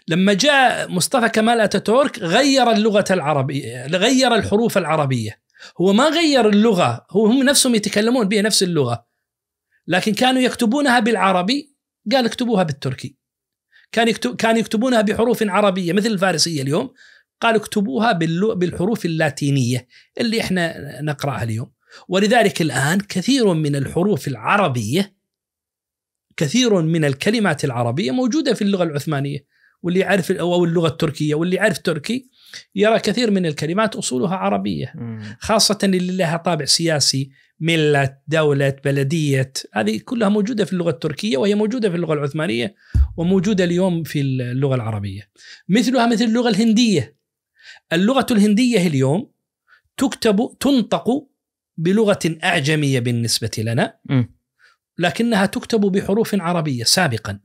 لما جاء مصطفى كمال أتاتورك غير اللغة العربية، غير الحروف العربية. هو ما غير اللغة، هم نفسهم يتكلمون بها نفس اللغة، لكن كانوا يكتبونها بالعربي، قال اكتبوها بالتركي. كان يكتبونها بحروف عربية مثل الفارسية اليوم، قالوا اكتبوها بالحروف اللاتينية اللي احنا نقرأها اليوم. ولذلك الآن كثير من الحروف العربية، كثير من الكلمات العربية موجودة في اللغة العثمانية، واللي يعرف أو اللغة التركية، واللي يعرف تركي يرى كثير من الكلمات أصولها عربية، خاصة اللي لها طابع سياسي، ملة، دولة، بلدية، هذه كلها موجودة في اللغة التركية، وهي موجودة في اللغة العثمانية، وموجودة اليوم في اللغة العربية. مثلها مثل اللغة الهندية. اللغة الهندية اليوم تنطق بلغة أعجمية بالنسبة لنا، لكنها تكتب بحروف عربية. سابقا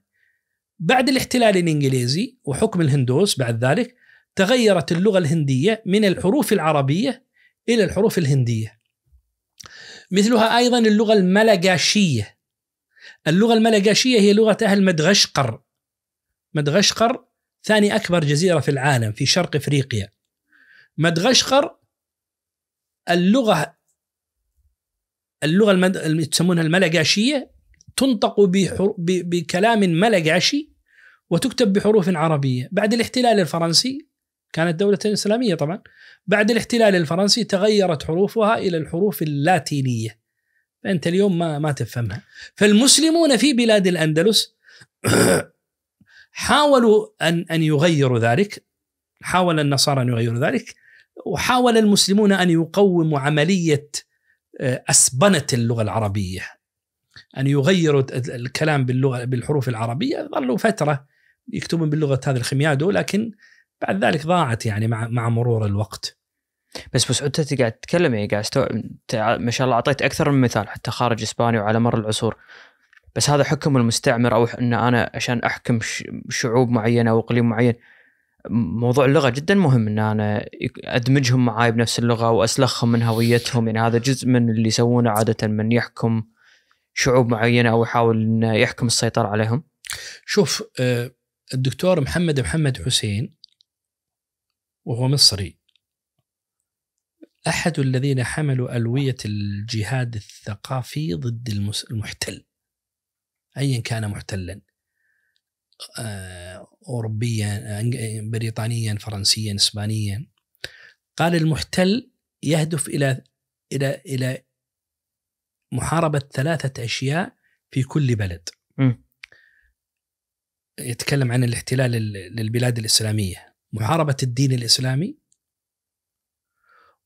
بعد الاحتلال الإنجليزي وحكم الهندوس بعد ذلك تغيرت اللغة الهندية من الحروف العربية إلى الحروف الهندية. مثلها أيضا اللغة الملغاشية. اللغة الملغاشية هي لغة أهل مدغشقر. مدغشقر ثاني أكبر جزيرة في العالم في شرق إفريقيا. مدغشقر اللغة اللي يسمونها الملغاشية تنطق بكلام ملغاشي وتكتب بحروف عربية. بعد الاحتلال الفرنسي، كانت دولة إسلامية طبعا، بعد الاحتلال الفرنسي تغيرت حروفها إلى الحروف اللاتينية، فأنت اليوم ما تفهمها. فالمسلمون في بلاد الأندلس حاولوا أن يغيروا ذلك، حاول النصارى أن يغيروا ذلك، وحاول المسلمون أن يقوموا عملية أسبنة اللغة العربية، أن يغيروا الكلام بالحروف العربية. ظلوا فترة يكتبون باللغة هذه الخميادو، لكن بعد ذلك ضاعت يعني مع مرور الوقت. بس أنت قاعد تتكلم، يعني قاعد ما شاء الله أعطيت أكثر من مثال حتى خارج إسبانيا وعلى مر العصور. بس هذا حكم المستعمر، أو أن أنا عشان أحكم شعوب معينة أو إقليم معين. موضوع اللغة جدا مهم، أن أنا أدمجهم معاي بنفس اللغة وأسلخهم من هويتهم. يعني هذا جزء من اللي يسوونه عادة من يحكم شعوب معينة أو يحاول أن يحكم السيطرة عليهم. شوف، الدكتور محمد حسين وهو مصري، أحد الذين حملوا ألوية الجهاد الثقافي ضد المحتل أيا كان محتلا، أوروبيا، بريطانيا، فرنسيا، إسبانيا. قال المحتل يهدف إلى محاربة 3 أشياء في كل بلد. يتكلم عن الاحتلال للبلاد الإسلامية: محاربة الدين الإسلامي،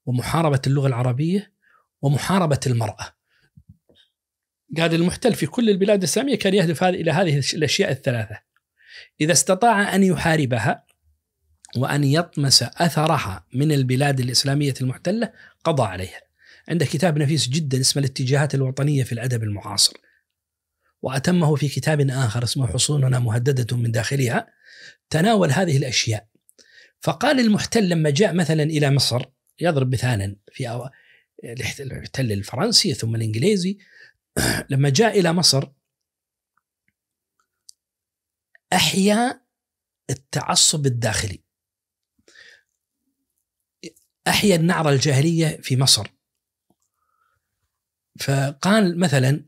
ومحاربة اللغة العربية، ومحاربة المرأة. قال المحتل في كل البلاد الإسلامية كان يهدف إلى هذه الأشياء ال3. إذا استطاع أن يحاربها وأن يطمس أثرها من البلاد الإسلامية المحتلة قضى عليها. عنده كتاب نفيس جدا اسمه الاتجاهات الوطنية في الأدب المعاصر، وأتمه في كتاب آخر اسمه حصوننا مهددة من داخلها، تناول هذه الأشياء. فقال المحتل لما جاء مثلا إلى مصر، يضرب مثالا في الاحتلال الفرنسي ثم الإنجليزي، لما جاء إلى مصر أحيا التعصب الداخلي، أحيا النعرة الجاهلية في مصر. فقال مثلا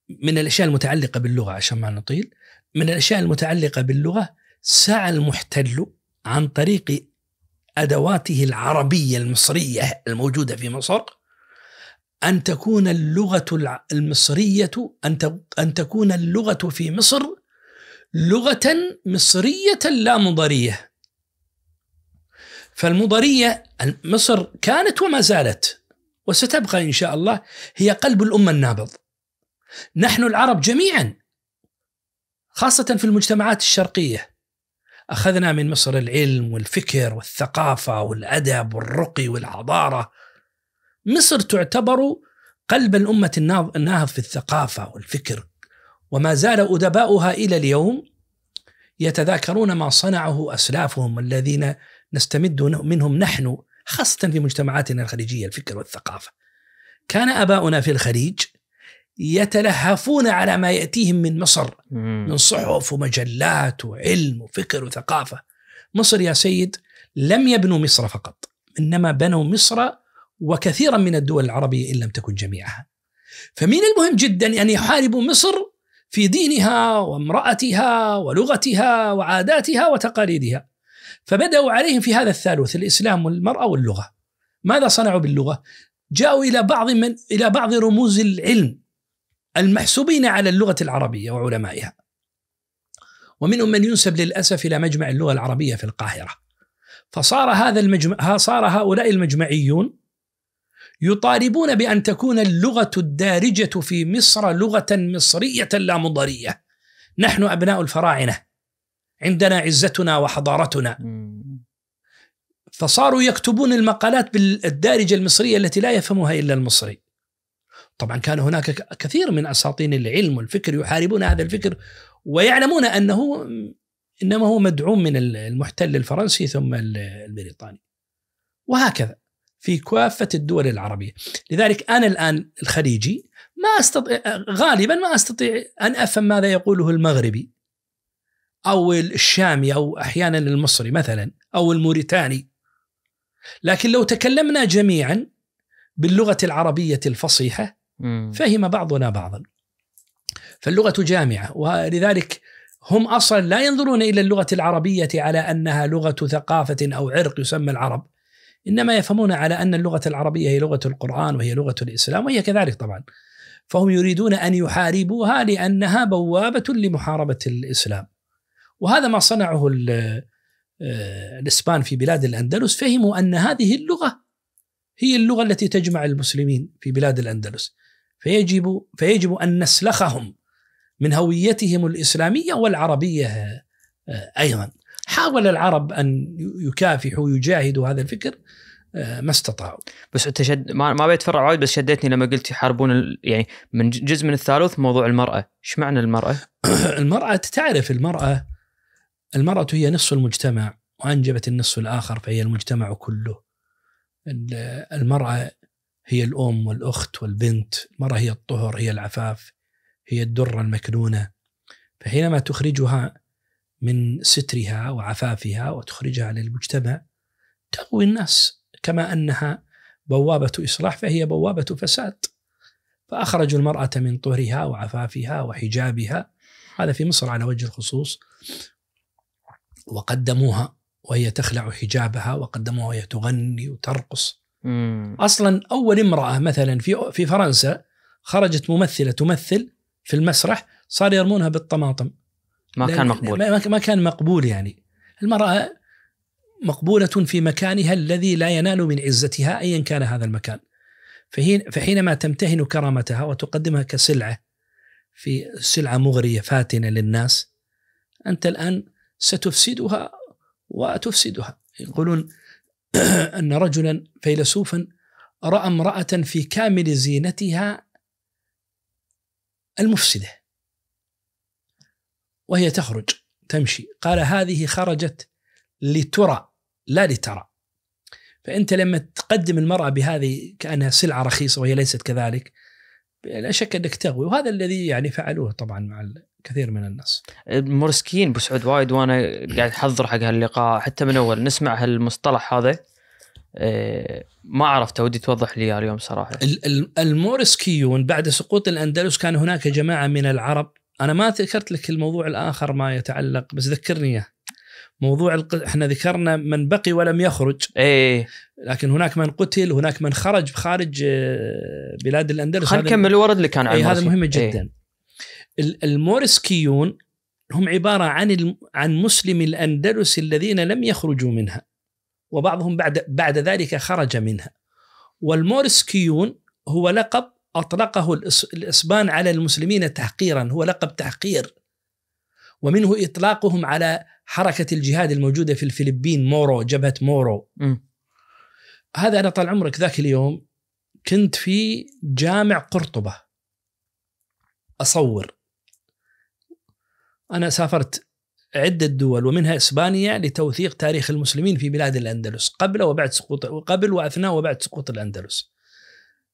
من الأشياء المتعلقة باللغة، عشان ما نطيل، من الأشياء المتعلقة باللغة سعى المحتل عن طريق أدواته العربية المصرية الموجودة في مصر أن تكون اللغة المصرية أن تكون اللغة في مصر لغة مصرية لا مضرية. فالمضرية مصر كانت وما زالت وستبقى إن شاء الله هي قلب الأمة النابض. نحن العرب جميعا، خاصة في المجتمعات الشرقية، أخذنا من مصر العلم والفكر والثقافة والأدب والرقي والحضارة. مصر تعتبر قلب الأمة الناهض في الثقافة والفكر، وما زال أدباؤها إلى اليوم يتذاكرون ما صنعه أسلافهم الذين نستمد منهم نحن، خاصة في مجتمعاتنا الخليجية، الفكر والثقافة. كان أباؤنا في الخليج يتلهفون على ما يأتيهم من مصر من صحف ومجلات وعلم وفكر وثقافة. مصر يا سيد لم يبنوا مصر فقط، إنما بنوا مصر وكثيرا من الدول العربية إن لم تكن جميعها. فمن المهم جدا أن يحاربوا مصر في دينها وامرأتها ولغتها وعاداتها وتقاليدها. فبدأوا عليهم في هذا الثالث: الإسلام والمرأة واللغة. ماذا صنعوا باللغة؟ جاءوا إلى بعض رموز العلم المحسوبين على اللغة العربية وعلمائها، ومنهم من ينسب للأسف إلى مجمع اللغة العربية في القاهرة. صار هؤلاء المجمعيون يطالبون بأن تكون اللغة الدارجة في مصر لغة مصرية لا مضرية. نحن أبناء الفراعنة، عندنا عزتنا وحضارتنا. فصاروا يكتبون المقالات بالدارجة المصرية التي لا يفهمها إلا المصري. طبعا كان هناك كثير من أساطين العلم والفكر يحاربون هذا الفكر، ويعلمون أنه إنما هو مدعوم من المحتل الفرنسي ثم البريطاني، وهكذا في كافة الدول العربية. لذلك أنا الآن الخليجي غالبا ما أستطيع أن أفهم ماذا يقوله المغربي أو الشامي أو أحيانا المصري مثلا أو الموريتاني، لكن لو تكلمنا جميعا باللغة العربية الفصيحة فهم بعضنا بعضا. فاللغة جامعة، ولذلك هم أصلا لا ينظرون إلى اللغة العربية على أنها لغة ثقافة أو عرق يسمى العرب، إنما يفهمون على أن اللغة العربية هي لغة القرآن وهي لغة الإسلام، وهي كذلك طبعا. فهم يريدون أن يحاربوها لأنها بوابة لمحاربة الإسلام. وهذا ما صنعه الإسبان في بلاد الأندلس. فهموا أن هذه اللغة هي اللغة التي تجمع المسلمين في بلاد الأندلس، فيجب أن نسلخهم من هويتهم الإسلامية والعربية أيضا. حاول العرب أن يكافحوا ويجاهدوا هذا الفكر، ما استطاعوا. بس أنت ما بيتفرع وايد، بس شدتني لما قلت يحاربون يعني من جزء من الثالوث موضوع المرأة. إيش معنى المرأة؟ المرأة تعرف، المرأة هي نصف المجتمع، وأنجبت النصف الآخر فهي المجتمع كله. المرأة هي الأم والأخت والبنت، المرأة هي الطهر، هي العفاف، هي الدرة المكنونة. فحينما تخرجها من سترها وعفافها وتخرجها للمجتمع تغوي الناس، كما أنها بوابة إصلاح فهي بوابة فساد. فأخرجوا المرأة من طهرها وعفافها وحجابها، هذا في مصر على وجه الخصوص، وقدموها وهي تخلع حجابها، وقدموها وهي تغني وترقص. أصلا أول امرأة مثلا في فرنسا خرجت ممثلة تمثل في المسرح صار يرمونها بالطماطم، ما كان مقبول. ما كان مقبول. يعني المرأة مقبولة في مكانها الذي لا ينال من عزتها أيا كان هذا المكان. فحينما تمتهن كرامتها وتقدمها كسلعة، في سلعة مغرية فاتنة للناس، أنت الآن ستفسدها وتفسدها. يقولون أن رجلا فيلسوفا رأى امرأة في كامل زينتها المفسدة وهي تخرج تمشي، قال هذه خرجت لترى لا لترى. فأنت لما تقدم المرأة بهذه كأنها سلعة رخيصة وهي ليست كذلك، لا شك أنك تغوي. وهذا الذي يعني فعلوه طبعا مع كثير من الناس. مرسكين بسعود وايد، وأنا قاعد أحضر حق هاللقاء حتى من أول نسمع هالمصطلح هذا، ما عرفت، ودي توضح لي اليوم صراحة. المورسكيون بعد سقوط الأندلس كان هناك جماعة من العرب. أنا ما ذكرت لك الموضوع الآخر ما يتعلق، بس ذكرني إياه. موضوع احنا ذكرنا من بقي ولم يخرج، لكن هناك من قتل، هناك من خارج بلاد الأندلس. خلينا نكمل ورد اللي كان هذا مهم جدا. المورسكيون هم عبارة عن مسلم الأندلس الذين لم يخرجوا منها، وبعضهم بعد ذلك خرج منها. والمورسكيون هو لقب أطلقه الإسبان على المسلمين تحقيرا، هو لقب تحقير، ومنه إطلاقهم على حركة الجهاد الموجودة في الفلبين، مورو، جبهة مورو. هذا أنا طال عمرك ذاك اليوم كنت في جامع قرطبة أصور. أنا سافرت عدة دول ومنها إسبانيا لتوثيق تاريخ المسلمين في بلاد الأندلس قبل وبعد سقوط، وقبل وأثناء وبعد سقوط الأندلس.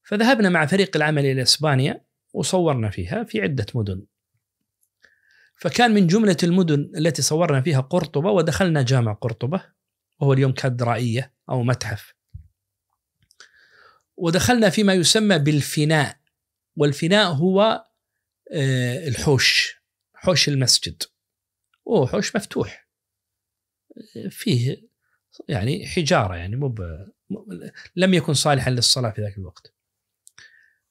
فذهبنا مع فريق العمل إلى إسبانيا وصورنا فيها في عدة مدن. فكان من جملة المدن التي صورنا فيها قرطبة، ودخلنا جامع قرطبة وهو اليوم كاتدرائية أو متحف، ودخلنا فيما يسمى بالفناء. والفناء هو حوش المسجد، وهو حوش مفتوح فيه يعني حجارة، يعني لم يكن صالحا للصلاة في ذاك الوقت.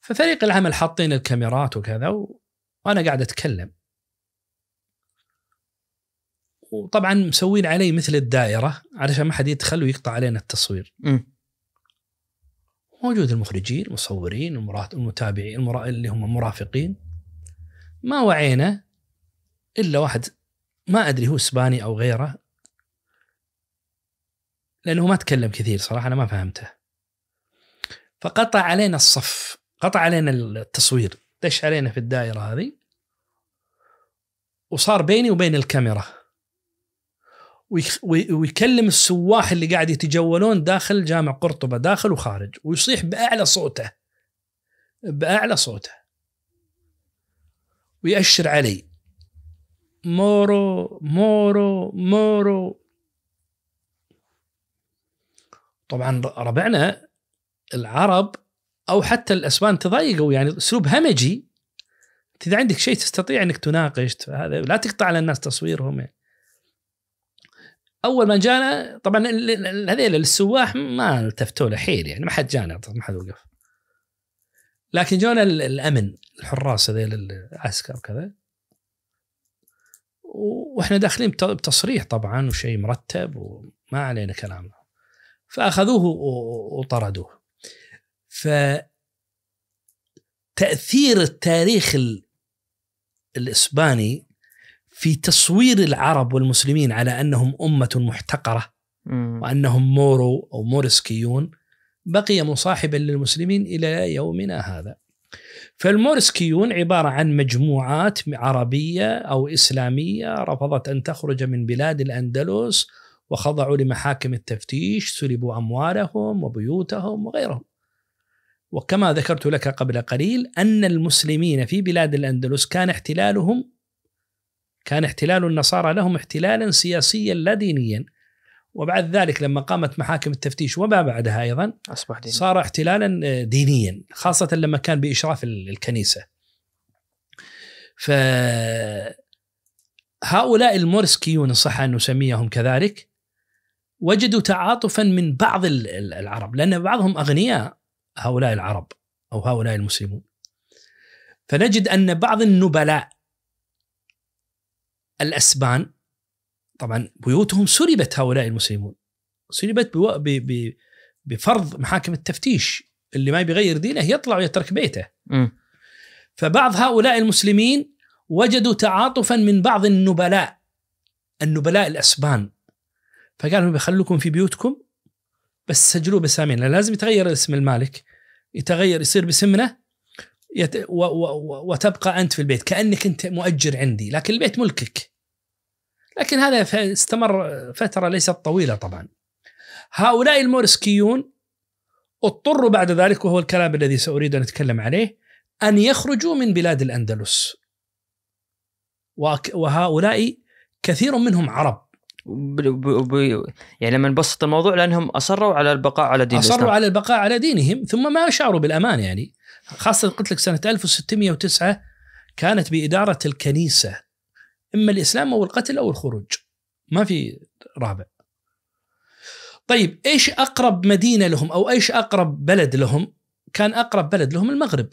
ففريق العمل حاطين الكاميرات وكذا، وأنا قاعد أتكلم، وطبعا مسوين علي مثل الدائرة علشان ما حد يدخل ويقطع علينا التصوير. موجود المخرجين، المصورين، المتابعين، اللي هم مرافقين. ما وعينا إلا واحد ما أدري هو إسباني أو غيره، لأنه ما تكلم كثير صراحة، أنا ما فهمته. فقطع علينا الصف، قطع علينا التصوير، دش علينا في الدائرة هذه، وصار بيني وبين الكاميرا، ويكلم السواح اللي قاعد يتجولون داخل جامع قرطبة، داخل وخارج، ويصيح بأعلى صوته ويأشر علي مورو مورو مورو. طبعا ربعنا العرب أو حتى الأسبان تضايقوا، يعني أسلوب همجي. إذا عندك شيء تستطيع أنك تناقش هذا، لا تقطع على الناس تصويرهم. أول ما جانا طبعا هذيل السواح ما التفتوا له حيل، يعني ما حد جانا، ما حد وقف. لكن جانا الأمن، الحراس هذيل العسكر وكذا، وإحنا داخلين بتصريح طبعا وشيء مرتب وما علينا كلام. فأخذوه وطردوه. فتأثير التاريخ الإسباني في تصوير العرب والمسلمين على أنهم أمة محتقرة وأنهم مورو أو مورسكيون بقي مصاحبا للمسلمين إلى يومنا هذا. فالمورسكيون عبارة عن مجموعات عربية أو إسلامية رفضت أن تخرج من بلاد الأندلس، وخضعوا لمحاكم التفتيش، سلبوا أموالهم وبيوتهم وغيرهم. وكما ذكرت لك قبل قليل أن المسلمين في بلاد الأندلس كان احتلال النصارى لهم احتلالا سياسيا لا دينيا، وبعد ذلك لما قامت محاكم التفتيش وما بعدها أيضا أصبح ديني. صار احتلالا دينيا، خاصة لما كان بإشراف الكنيسة. فهؤلاء المورسكيون صح أن نسميهم كذلك وجدوا تعاطفا من بعض العرب، لأن بعضهم أغنياء هؤلاء العرب أو هؤلاء المسلمون. فنجد أن بعض النبلاء الأسبان طبعا بيوتهم سلبت، هؤلاء المسلمون سلبت بفرض محاكم التفتيش، اللي ما بيغير دينه يطلع ويترك بيته. فبعض هؤلاء المسلمين وجدوا تعاطفا من بعض النبلاء الأسبان، فقالوا بيخلوكم في بيوتكم بس سجلوا بسامين، لازم يتغير اسم المالك، يصير باسمنا وتبقى أنت في البيت كأنك أنت مؤجر عندي، لكن البيت ملكك. لكن هذا استمر فترة ليست طويلة طبعا. هؤلاء المورسكيون اضطروا بعد ذلك، وهو الكلام الذي سأريد أن أتكلم عليه، أن يخرجوا من بلاد الأندلس، وهؤلاء كثير منهم عرب. يعني لما نبسط الموضوع، لأنهم أصروا على البقاء على دين الإسلام. أصروا على البقاء على دينهم، ثم ما شعروا بالأمان. يعني خاصة قلت لك سنة 1609 كانت بإدارة الكنيسة، إما الإسلام أو القتل أو الخروج، ما في رابع. طيب إيش أقرب مدينة لهم أو إيش أقرب بلد لهم؟ كان أقرب بلد لهم المغرب.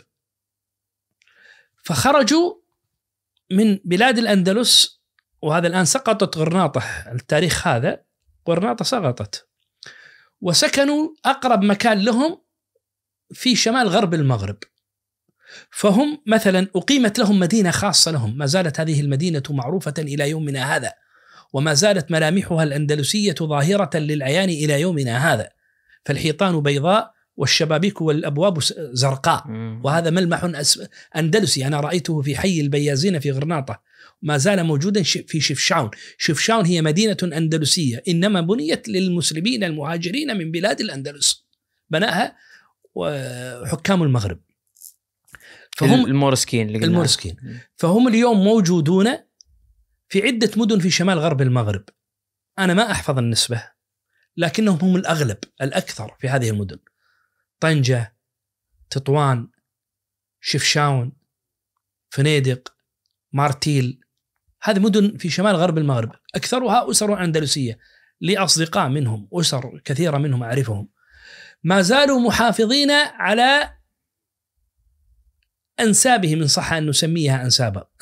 فخرجوا من بلاد الأندلس، وهذا الآن سقطت غرناطة، التاريخ هذا غرناطة سقطت، وسكنوا أقرب مكان لهم في شمال غرب المغرب. فهم مثلا أقيمت لهم مدينة خاصة لهم، ما زالت هذه المدينة معروفة إلى يومنا هذا، وما زالت ملامحها الأندلسية ظاهرة للعيان إلى يومنا هذا، فالحيطان بيضاء والشبابيك والأبواب زرقاء، وهذا ملمح أندلسي أنا رأيته في حي البيازين في غرناطة، ما زال موجودا في شفشاون. شفشاون هي مدينة أندلسية إنما بنيت للمسلمين المهاجرين من بلاد الأندلس، بناها حكام المغرب، فهم المورسكين. فهم اليوم موجودون في عدة مدن في شمال غرب المغرب، أنا ما أحفظ النسبة، لكنهم هم الأغلب الأكثر في هذه المدن: طنجة، تطوان، شفشاون، فنيدق، مارتيل. هذه مدن في شمال غرب المغرب، أكثرها أسر أندلسية، لي أصدقاء منهم، أسر كثيرة منهم أعرفهم، ما زالوا محافظين على أنسابهم، إن صح أن نسميها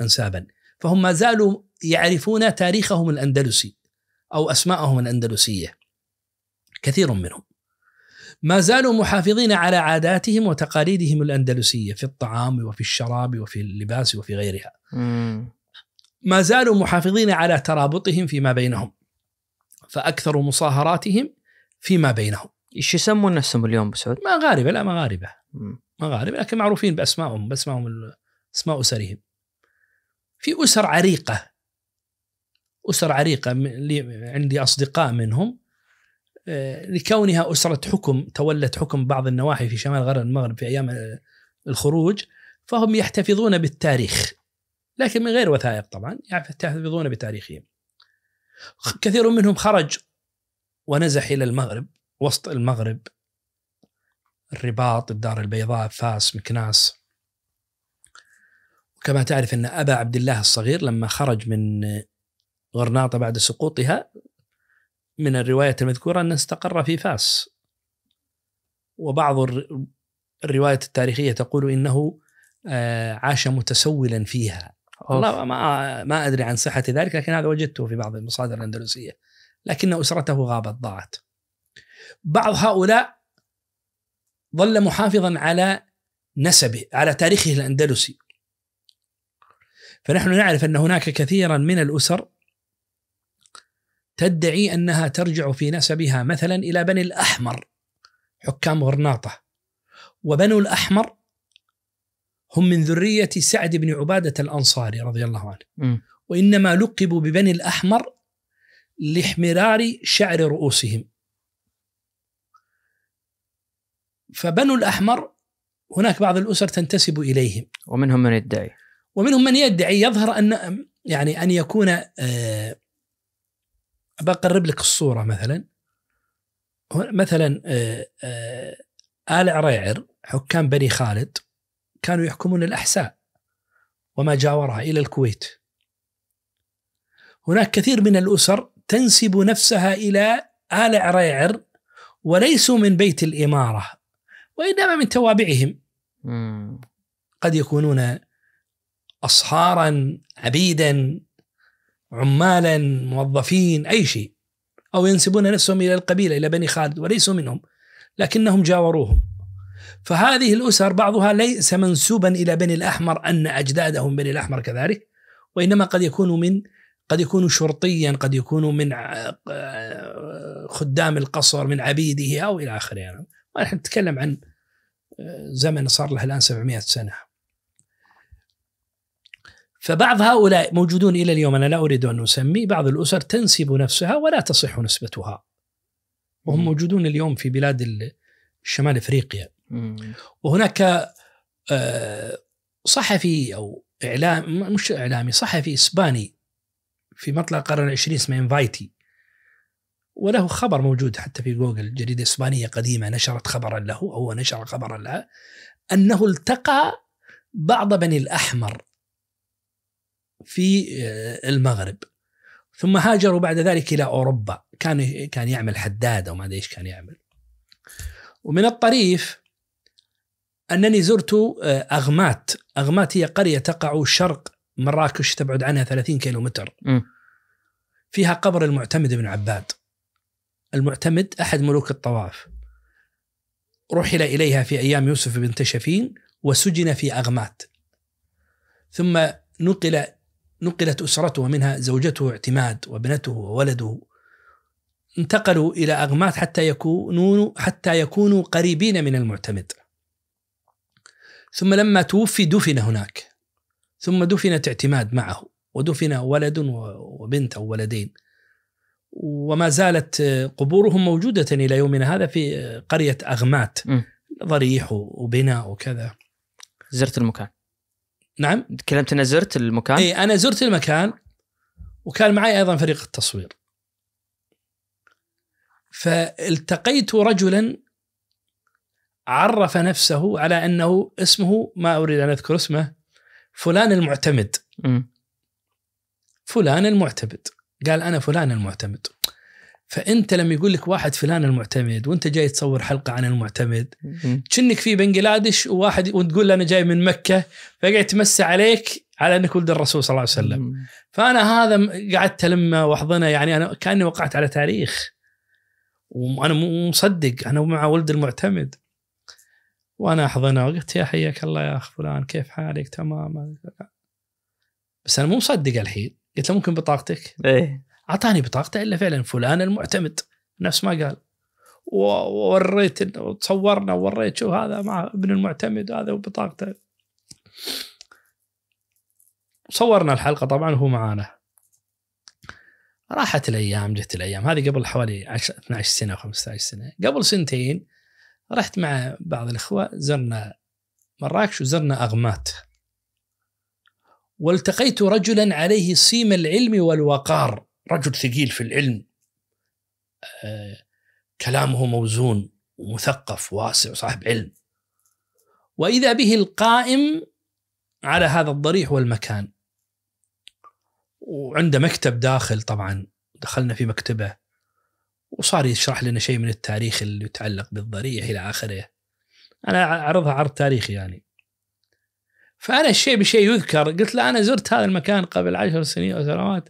أنسابا، فهم ما زالوا يعرفون تاريخهم الأندلسي أو أسماءهم الأندلسية، كثير منهم ما زالوا محافظين على عاداتهم وتقاليدهم الأندلسية في الطعام وفي الشراب وفي اللباس وفي غيرها. ما زالوا محافظين على ترابطهم فيما بينهم، فأكثر مصاهراتهم فيما بينهم. إيش يسمون نفسهم اليوم بسعود؟ مغاربة، لا مغاربة، لكن معروفين بأسمائهم اسماء أسرهم. في أسر عريقة عندي أصدقاء منهم، لكونها أسرة حكم تولت حكم بعض النواحي في شمال غرب المغرب في أيام الخروج، فهم يحتفظون بالتاريخ، لكن من غير وثائق طبعا، يحتفظون بتاريخهم. كثير منهم خرج ونزح إلى المغرب، وسط المغرب، الرباط، الدار البيضاء، فاس، مكناس. وكما تعرف أن أبا عبد الله الصغير لما خرج من غرناطة بعد سقوطها، من الرواية المذكورة أنه استقر في فاس، وبعض الروايات التاريخية تقول إنه عاش متسولا فيها. والله ما أدري عن صحة ذلك، لكن هذا وجدته في بعض المصادر الأندلسية، لكن أسرته غابت، ضاعت. بعض هؤلاء ظل محافظا على نسبه، على تاريخه الأندلسي. فنحن نعرف أن هناك كثيرا من الأسر تدعي أنها ترجع في نسبها مثلا إلى بني الأحمر، حكام غرناطة. وبنو الأحمر هم من ذرية سعد بن عبادة الأنصاري رضي الله عنه، وإنما لقبوا ببني الأحمر لاحمرار شعر رؤوسهم. فبنو الأحمر هناك بعض الأسر تنتسب إليهم، ومنهم من يدعي يظهر أن يعني أن يكون بقرب لك الصورة. مثلا آل عريعر حكام بني خالد كانوا يحكمون الأحساء وما جاورها إلى الكويت. هناك كثير من الأسر تنسب نفسها إلى آل عريعر وليسوا من بيت الإمارة وإنما من توابعهم، قد يكونون أصهارا، عبيدا، عمالا، موظفين، أي شيء، أو ينسبون نفسهم إلى القبيلة إلى بني خالد وليسوا منهم لكنهم جاوروهم. فهذه الأسر بعضها ليس منسوبا إلى بني الأحمر أن أجدادهم بني الأحمر كذلك، وإنما قد يكونوا شرطيا، قد يكونوا من خدام القصر، من عبيده أو إلى آخره. يعني ونحن نتكلم عن زمن صار له الآن 700 سنة. فبعض هؤلاء موجودون إلى اليوم، أنا لا أريد أن أسمي، بعض الأسر تنسب نفسها ولا تصح نسبتها، وهم موجودون اليوم في بلاد الشمال إفريقيا. وهناك صحفي أو مش إعلامي، صحفي إسباني في مطلع القرن العشرين اسمه إنفايتي، وله خبر موجود حتى في جوجل، جريدة إسبانية قديمة نشرت خبرا له، أو نشر خبرا لها، أنه التقى بعض بني الأحمر في المغرب، ثم هاجروا بعد ذلك إلى أوروبا. كان يعمل حداد أو ما أدري إيش كان يعمل. ومن الطريف أنني زرت أغمات هي قرية تقع شرق مراكش، تبعد عنها 30 كيلومتر، فيها قبر المعتمد بن عباد. المعتمد أحد ملوك الطواف، رحل إليها في أيام يوسف بن تشفين وسجن في أغمات، ثم نقلت أسرته، ومنها زوجته اعتماد وابنته وولده، انتقلوا إلى أغمات حتى يكونوا قريبين من المعتمد. ثم لما توفي دفن هناك، ثم دفنت اعتماد معه، ودفن ولد وبنت أو ولدين، وما زالت قبورهم موجودة إلى يومنا هذا في قرية أغمات، ضريح وبناء وكذا. زرت المكان؟ نعم، تكلمت أنا زرت المكان. أي أنا زرت المكان، وكان معي أيضا فريق التصوير. فالتقيت رجلا عرف نفسه على أنه اسمه، ما أريد أن أذكر اسمه، فلان المعتمد. فلان المعتمد، قال أنا فلان المعتمد. فأنت لما يقول لك واحد فلان المعتمد وأنت جاي تصور حلقة عن المعتمد، كأنك في بنغلاديش وتقول أنا جاي من مكة، فقاعد تمسى عليك على أنك ولد الرسول صلى الله عليه وسلم. فأنا هذا قعدت ألمه وأحضنه، يعني أنا كأني وقعت على تاريخ، وأنا مصدق أنا مع ولد المعتمد، وأنا أحضنه وقلت يا حياك الله يا أخ فلان، كيف حالك؟ تمام. بس أنا مو مصدق الحين. قلت له ممكن بطاقتك؟ أعطاني بطاقته، إلا فعلا فلان المعتمد نفس ما قال، ووريت وتصورنا ووريت شو هذا مع ابن المعتمد هذا وبطاقته. صورنا الحلقة طبعا هو معانا. راحت الأيام، جت الأيام هذه قبل حوالي 12 سنة 15 سنة. قبل سنتين رحت مع بعض الإخوة، زرنا مراكش وزرنا أغمات، والتقيت رجلا عليه سيم العلم والوقار، رجل ثقيل في العلم، كلامه موزون ومثقف واسع وصاحب علم. وإذا به القائم على هذا الضريح والمكان، وعنده مكتب داخل. طبعا دخلنا في مكتبه وصار يشرح لنا شيء من التاريخ اللي يتعلق بالضريح إلى آخره. أنا أعرضها عرض تاريخي يعني. فأنا الشيء بشيء يذكر، قلت له أنا زرت هذا المكان قبل 10 سنين أو سنوات،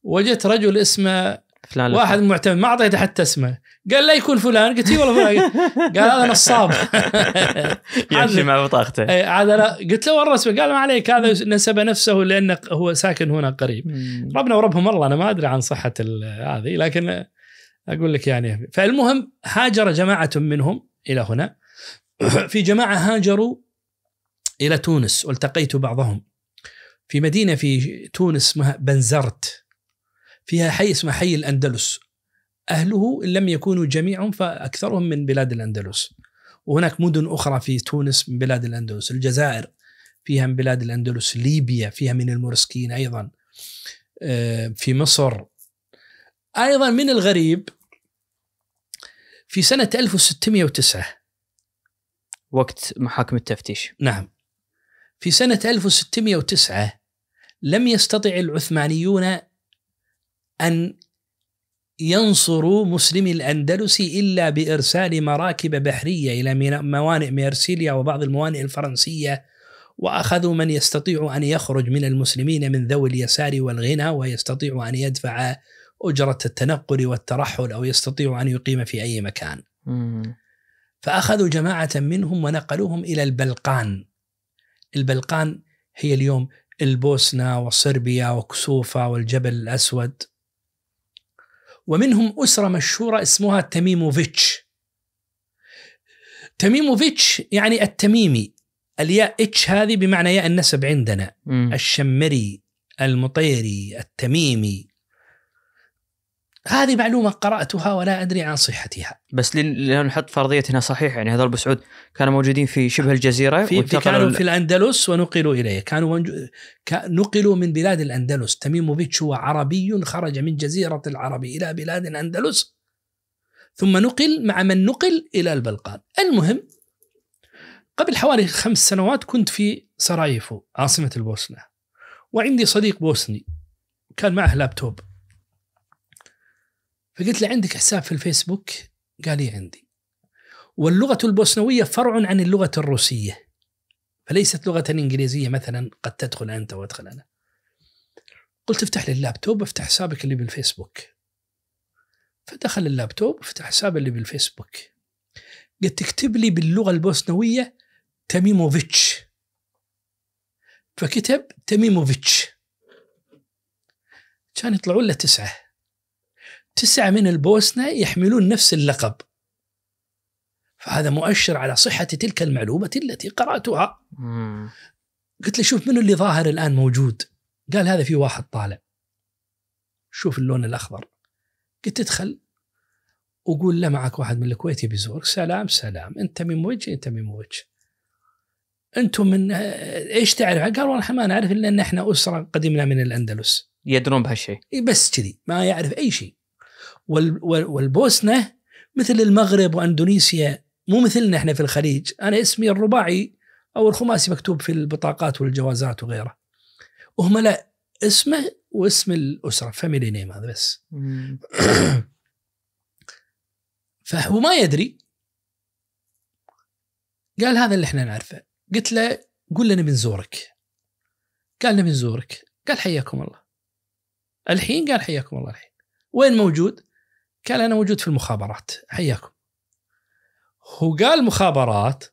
وجدت رجل اسمه فلان، واحد معتمد، ما أعطيته حتى اسمه. قال لا يكون فلان. قلت والله فلان. قال هذا نصاب يمشي مع بطاقته. قلت له والرسم. قال ما عليك، هذا نسب نفسه لأنه هو ساكن هنا قريب. ربنا وربهم الله، أنا ما أدري عن صحة هذه، لكن أقول لك يعني. فالمهم هاجر جماعة منهم إلى هنا. في جماعة هاجروا إلى تونس والتقيت بعضهم في مدينة في تونس اسمها بنزرت، فيها حي اسمه حي الأندلس، أهله إن لم يكونوا جميعهم فأكثرهم من بلاد الأندلس. وهناك مدن أخرى في تونس من بلاد الأندلس، الجزائر فيها من بلاد الأندلس، ليبيا فيها من المورسكين أيضا، في مصر أيضا. من الغريب في سنة 1609 وقت محاكم التفتيش، نعم، في سنة 1609 لم يستطع العثمانيون أن ينصروا مسلمي الأندلس إلا بإرسال مراكب بحرية إلى موانئ ميرسيليا وبعض الموانئ الفرنسية، وأخذوا من يستطيع أن يخرج من المسلمين من ذوي اليسار والغنى ويستطيع أن يدفع أجرة التنقل والترحل أو يستطيع أن يقيم في أي مكان. فأخذوا جماعة منهم ونقلوهم إلى البلقان. البلقان هي اليوم البوسنة وصربيا وكسوفا والجبل الأسود. ومنهم أسرة مشهورة اسمها تميموفيتش. تميموفيتش يعني التميمي، الياء اتش هذه بمعنى ياء النسب عندنا، الشمري، المطيري، التميمي. هذه معلومة قرأتها ولا أدري عن صحتها، بس لنحط فرضية هنا صحيح، يعني هذول بسعود كانوا موجودين في شبه الجزيرة، كانوا في الأندلس ونقلوا إليه، نقلوا من بلاد الأندلس. تميموفيتش هو عربي خرج من جزيرة العرب إلى بلاد الأندلس ثم نقل مع من نقل إلى البلقان. المهم قبل حوالي 5 سنوات كنت في سراييفو عاصمة البوسنة، وعندي صديق بوسني كان معه لابتوب، فقلت له عندك حساب في الفيسبوك؟ قال لي عندي. واللغة البوسنوية فرع عن اللغة الروسية، فليست لغة إنجليزية مثلا قد تدخل أنت وادخل أنا. قلت افتح لي اللابتوب افتح حسابك اللي بالفيسبوك. فدخل اللابتوب افتح حساب اللي بالفيسبوك، قلت تكتب لي باللغة البوسنوية تميموفيتش، فكتب تميموفيتش. كان يطلعون له 9 من البوسنة يحملون نفس اللقب، فهذا مؤشر على صحة تلك المعلومة التي قرأتها. قلت له شوف منو اللي ظاهر الآن موجود؟ قال هذا في واحد طالع، شوف اللون الأخضر. قلت ادخل وقول له معك واحد من الكويت بيزورك. سلام أنت من وجه؟ أنت من وجه؟ أنتم من إيش تعرف؟ قال والله ما نعرف إلا أن إحنا أسرة قدمنا من الأندلس. يدرون بهالشيء بس كذي، ما يعرف أي شيء. والبوسنة مثل المغرب وأندونيسيا، مو مثلنا إحنا في الخليج. أنا اسمي الرباعي أو الخماسي مكتوب في البطاقات والجوازات وغيره، وهم لا، اسمه واسم الأسرة فاميلي نيم هذا بس. فهو ما يدري. قال هذا اللي إحنا نعرفه. قلت له قل لنا بنزورك. قال لنا بنزورك. قال حياكم الله الحين. قال حياكم الله الحين. وين موجود؟ قال أنا موجود في المخابرات. حياكم. هو قال مخابرات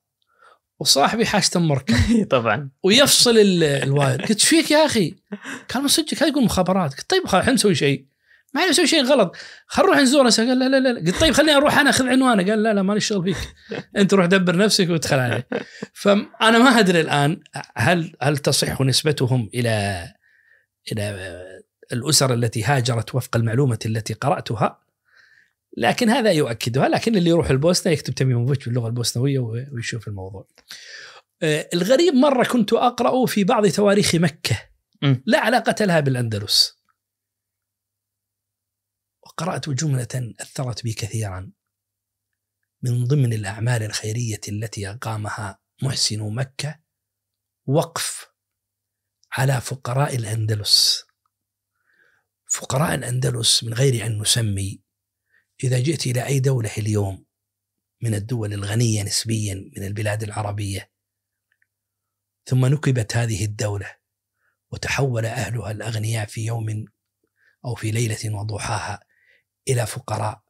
وصاحبي حاشة مركب طبعا ويفصل الواير. قلت فيك يا أخي؟ قال ما صدقك هذا يقول مخابرات. قلت طيب خلينا نسوي شيء، ما نسوي شيء غلط، خلينا نروح نزوره. قال لا. قلت طيب خليني أروح أنا أخذ عنوانه. قال لا مالي شغل فيك، أنت روح دبر نفسك وادخل عليه. فأنا ما أدري الآن هل تصح نسبتهم إلى الأسر التي هاجرت وفق المعلومة التي قرأتها، لكن هذا يؤكدها. لكن اللي يروح البوسنة يكتب تميموفيتش باللغة البوسنوية ويشوف الموضوع. الغريب مرة كنت أقرأ في بعض تواريخ مكة لا علاقة لها بالأندلس، وقرأت جملة أثرت بي كثيرا. من ضمن الأعمال الخيرية التي أقامها محسن مكة وقف على فقراء الأندلس. فقراء الأندلس من غير أن نسمي، إذا جئت إلى أي دولة اليوم من الدول الغنية نسبيا من البلاد العربية، ثم نكبت هذه الدولة وتحول أهلها الأغنياء في يوم أو في ليلة وضحاها إلى فقراء،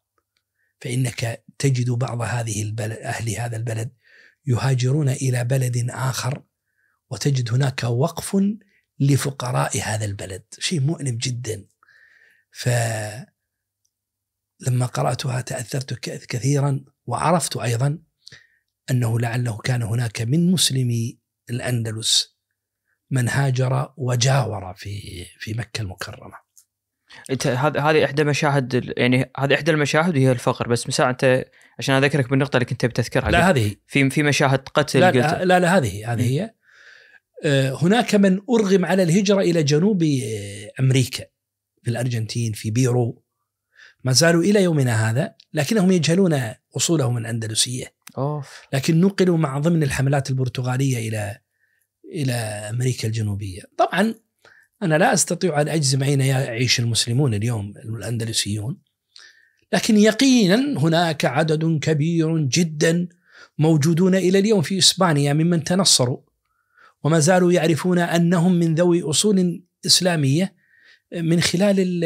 فإنك تجد بعض أهل هذا البلد يهاجرون إلى بلد آخر، وتجد هناك وقف لفقراء هذا البلد. شيء مؤلم جدا. فلما قرأتها تأثرت كثيرا، وعرفت أيضا أنه لعله كان هناك من مسلمي الأندلس من هاجر وجاور في مكة المكرمة. هذه إحدى مشاهد، يعني هذه إحدى المشاهد وهي الفقر، بس مساء أنت عشان أذكرك بالنقطة اللي كنت بتذكرها. لا هذه في مشاهد قتل. لا هذه هي. هناك من أرغم على الهجرة إلى جنوب أمريكا، في الأرجنتين، في بيرو، ما زالوا إلى يومنا هذا، لكنهم يجهلون أصولهم الأندلسية. لكن نقلوا مع ضمن الحملات البرتغالية إلى أمريكا الجنوبية. طبعا أنا لا أستطيع أن أجزم أين يعيش المسلمون اليوم الأندلسيون، لكن يقينا هناك عدد كبير جدا موجودون إلى اليوم في إسبانيا ممن تنصروا وما زالوا يعرفون أنهم من ذوي أصول إسلامية من خلال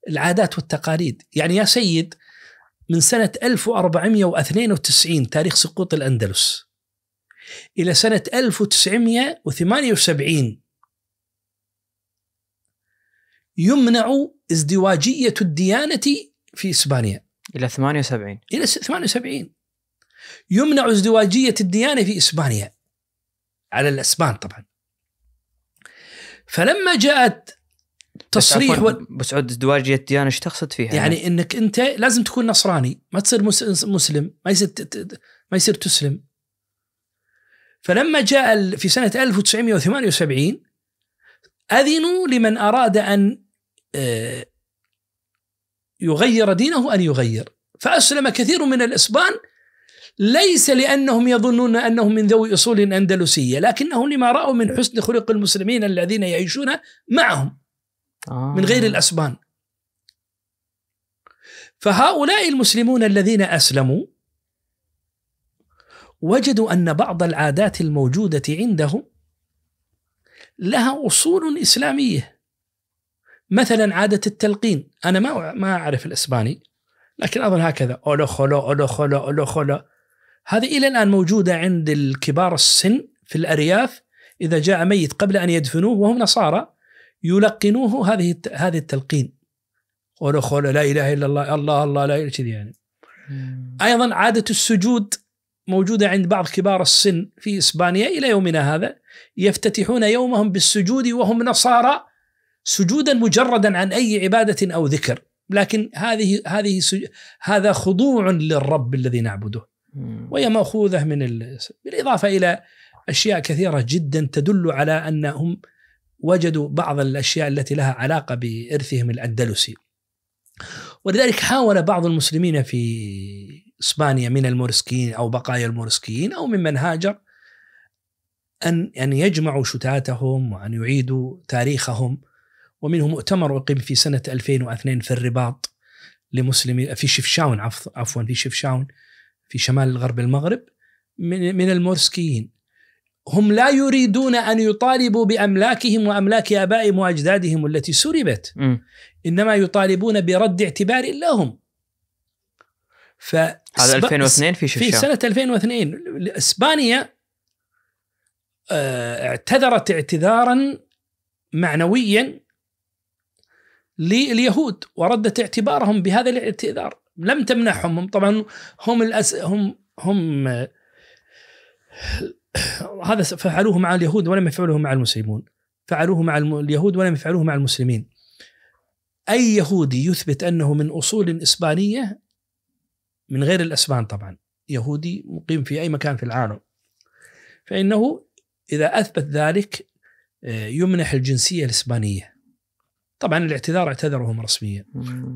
العادات والتقاليد. يعني يا سيد، من سنة 1492 تاريخ سقوط الأندلس إلى سنة 1978 يمنع ازدواجية الديانة في إسبانيا. إلى 78 يمنع ازدواجية الديانة في إسبانيا على الأسبان طبعا. فلما جاءت تصريح بس عود ازدواجية الديانة ايش تقصد فيها؟ يعني انك انت لازم تكون نصراني، ما تصير مسلم، ما يصير تسلم. فلما جاء في سنة 1978 أذنوا لمن أراد أن يغير دينه أن يغير، فأسلم كثير من الإسبان، ليس لأنهم يظنون أنهم من ذوي أصول أندلسية، لكنهم لما رأوا من حسن خلق المسلمين الذين يعيشون معهم من غير الأسبان. فهؤلاء المسلمون الذين أسلموا وجدوا أن بعض العادات الموجودة عندهم لها أصول إسلامية. مثلا عادة التلقين، أنا ما أعرف الإسباني، لكن أظن هكذا أولو خلا. هذه إلى الآن موجودة عند الكبار السن في الأرياف، إذا جاء ميت قبل أن يدفنوه وهم نصارى يلقنوه هذه التلقين، أولو خلا، لا إله إلا الله، الله لا إله كذي يعني. أيضا عادة السجود موجودة عند بعض كبار السن في إسبانيا إلى يومنا هذا، يفتتحون يومهم بالسجود وهم نصارى، سجودا مجردا عن أي عبادة أو ذكر، لكن هذا خضوع للرب الذي نعبده، وهي مأخوذة بالإضافة إلى أشياء كثيرة جدا تدل على أنهم وجدوا بعض الأشياء التي لها علاقة بإرثهم الأندلسي. ولذلك حاول بعض المسلمين في إسبانيا من المورسكيين أو بقايا المورسكيين أو ممن هاجر أن يجمعوا شتاتهم وأن يعيدوا تاريخهم. ومنهم مؤتمر أقيم في سنة 2002 في الرباط لمسلمين في شفشاون، عفوا في شفشاون في شمال الغرب المغرب، من المورسكيين. هم لا يريدون أن يطالبوا بأملاكهم وأملاك آبائهم وأجدادهم التي سربت، إنما يطالبون برد اعتبار لهم. هذا 2002 في شفشاون، في سنة 2002 إسبانيا اعتذرت اعتذارا معنويا لليهود وردت اعتبارهم بهذا الاعتذار، لم تمنحهم. طبعا هم هذا فعلوه مع اليهود ولم يفعلوه مع المسلمون، فعلوه مع اليهود ولم يفعلوه مع المسلمين. أي يهودي يثبت أنه من أصول إسبانية من غير الأسبان، طبعا يهودي مقيم في أي مكان في العالم، فإنه إذا أثبت ذلك يمنح الجنسية الإسبانية. طبعا الاعتذار اعتذرهم رسميا.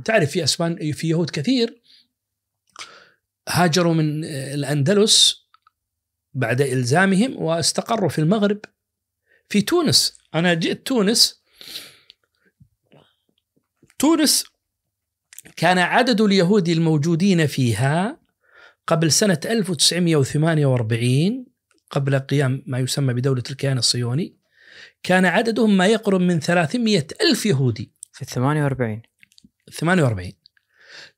تعرف في يهود كثير هاجروا من الأندلس بعد إلزامهم واستقروا في المغرب، في تونس. أنا جئت تونس كان عدد اليهود الموجودين فيها قبل سنة 1948 قبل قيام ما يسمى بدولة الكيان الصهيوني كان عددهم ما يقرب من 300,000 يهودي في 48.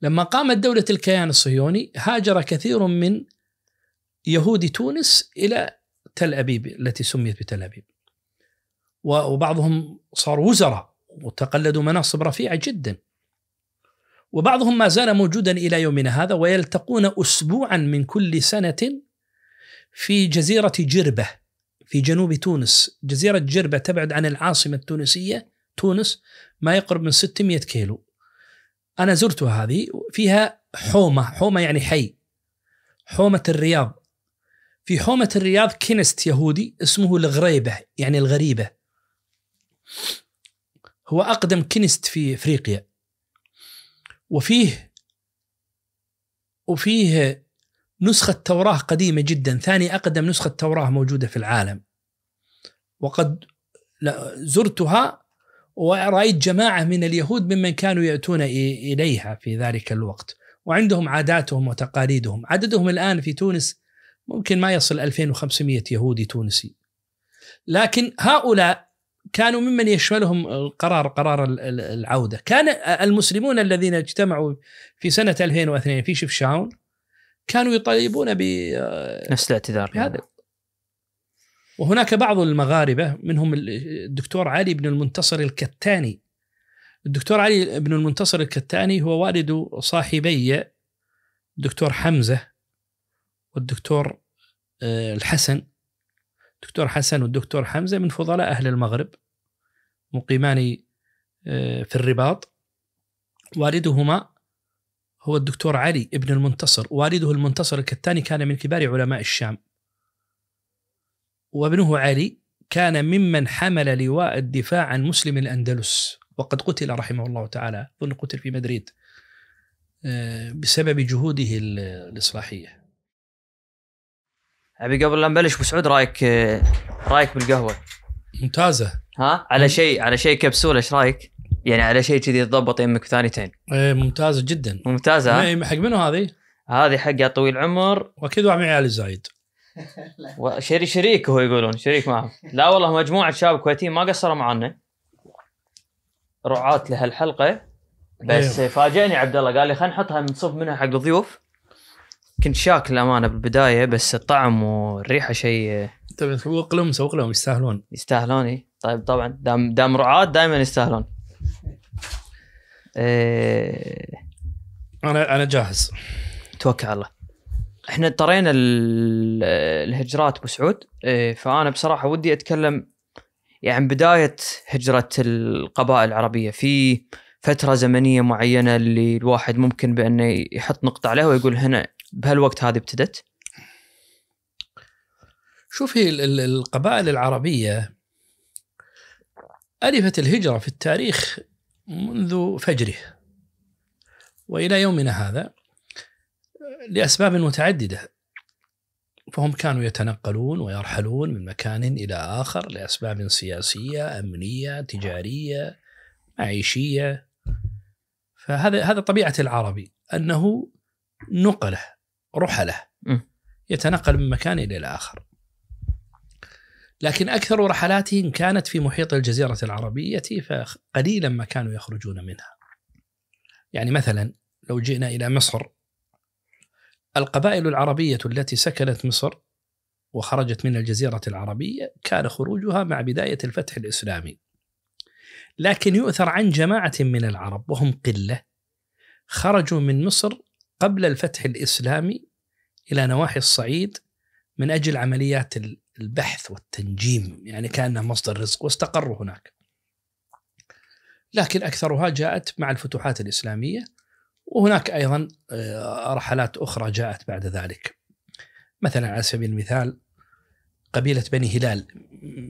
لما قامت دولة الكيان الصهيوني هاجر كثير من يهود تونس إلى تل أبيب التي سميت بتل أبيب، وبعضهم صاروا وزراء وتقلدوا مناصب رفيعة جدا، وبعضهم ما زال موجودا إلى يومنا هذا، ويلتقون أسبوعا من كل سنة في جزيرة جربة في جنوب تونس. جزيرة جربة تبعد عن العاصمة التونسية تونس ما يقرب من 600 كيلو. أنا زرتها هذه، فيها حومة يعني حي، حومة الرياض. في حومة الرياض كنست يهودي اسمه الغريبة يعني الغريبة، هو أقدم كنست في أفريقيا. وفيه نسخة توراة قديمة جدا، ثاني أقدم نسخة توراة موجودة في العالم. وقد زرتها ورأيت جماعة من اليهود ممن كانوا يأتون إليها في ذلك الوقت، وعندهم عاداتهم وتقاليدهم. عددهم الآن في تونس ممكن ما يصل 2500 يهودي تونسي، لكن هؤلاء كانوا ممن يشملهم قرار العودة. كان المسلمون الذين اجتمعوا في سنة 2002 في شفشاون كانوا يطالبون نفس الاعتذار بهذا. وهناك بعض المغاربة منهم الدكتور علي بن المنتصر الكتاني. الدكتور علي بن المنتصر الكتاني هو والد صاحبي الدكتور حمزة والدكتور الحسن. الدكتور حسن والدكتور حمزة من فضلاء أهل المغرب، مقيمان في الرباط. والدهما هو الدكتور علي بن المنتصر، والده المنتصر الكتاني كان من كبار علماء الشام، وابنه علي كان ممن حمل لواء الدفاع عن مسلم الأندلس، وقد قتل رحمه الله تعالى، ظن قتل في مدريد بسبب جهوده الإصلاحية. أبي قبل لا نبلش بسعود، رايك بالقهوة؟ ممتازة. ها على شيء كبسولة، ايش رايك؟ يعني على شيء كذي تضبط يمك ثانيتين. ممتازة جدا. ممتازة. حق منه هذه حق يا طويل العمر، واكيد معي علي الزايد. شريك هو يقولون شريك معهم. لا والله مجموعة شباب كويتيين ما قصروا معنا، رعاة لهالحلقة. بس فاجئني عبد الله، قال لي خلينا نحطها نصب منها حق الضيوف. كنت شاك الأمانة بالبداية، بس الطعم والريحة شيء. طيب سوق لهم يستاهلون. طيب طبعا دام رعاة دائما يستاهلون. أنا جاهز. توكل على الله. احنا اضطرينا الهجرات بسعود، فأنا بصراحة ودي أتكلم يعني بداية هجرة القبائل العربية في فترة زمنية معينة اللي الواحد ممكن بأنه يحط نقطة عليها ويقول هنا بهالوقت هذه ابتدت. شوفي القبائل العربية ألفت الهجرة في التاريخ منذ فجره وإلى يومنا هذا لأسباب متعددة. فهم كانوا يتنقلون ويرحلون من مكان إلى آخر لأسباب سياسية، أمنية، تجارية، معيشية. فهذا طبيعة العربي، أنه رحلة يتنقل من مكان إلى الآخر. لكن أكثر رحلاتهم كانت في محيط الجزيرة العربية، فقليلا ما كانوا يخرجون منها. يعني مثلا لو جئنا إلى مصر، القبائل العربية التي سكنت مصر وخرجت من الجزيرة العربية كان خروجها مع بداية الفتح الإسلامي. لكن يؤثر عن جماعة من العرب وهم قلة خرجوا من مصر قبل الفتح الإسلامي إلى نواحي الصعيد من أجل عمليات البحث والتنجيم، يعني كأنها مصدر رزق، واستقروا هناك. لكن أكثرها جاءت مع الفتوحات الإسلامية، وهناك أيضا رحلات أخرى جاءت بعد ذلك. مثلا على سبيل المثال قبيلة بني هلال،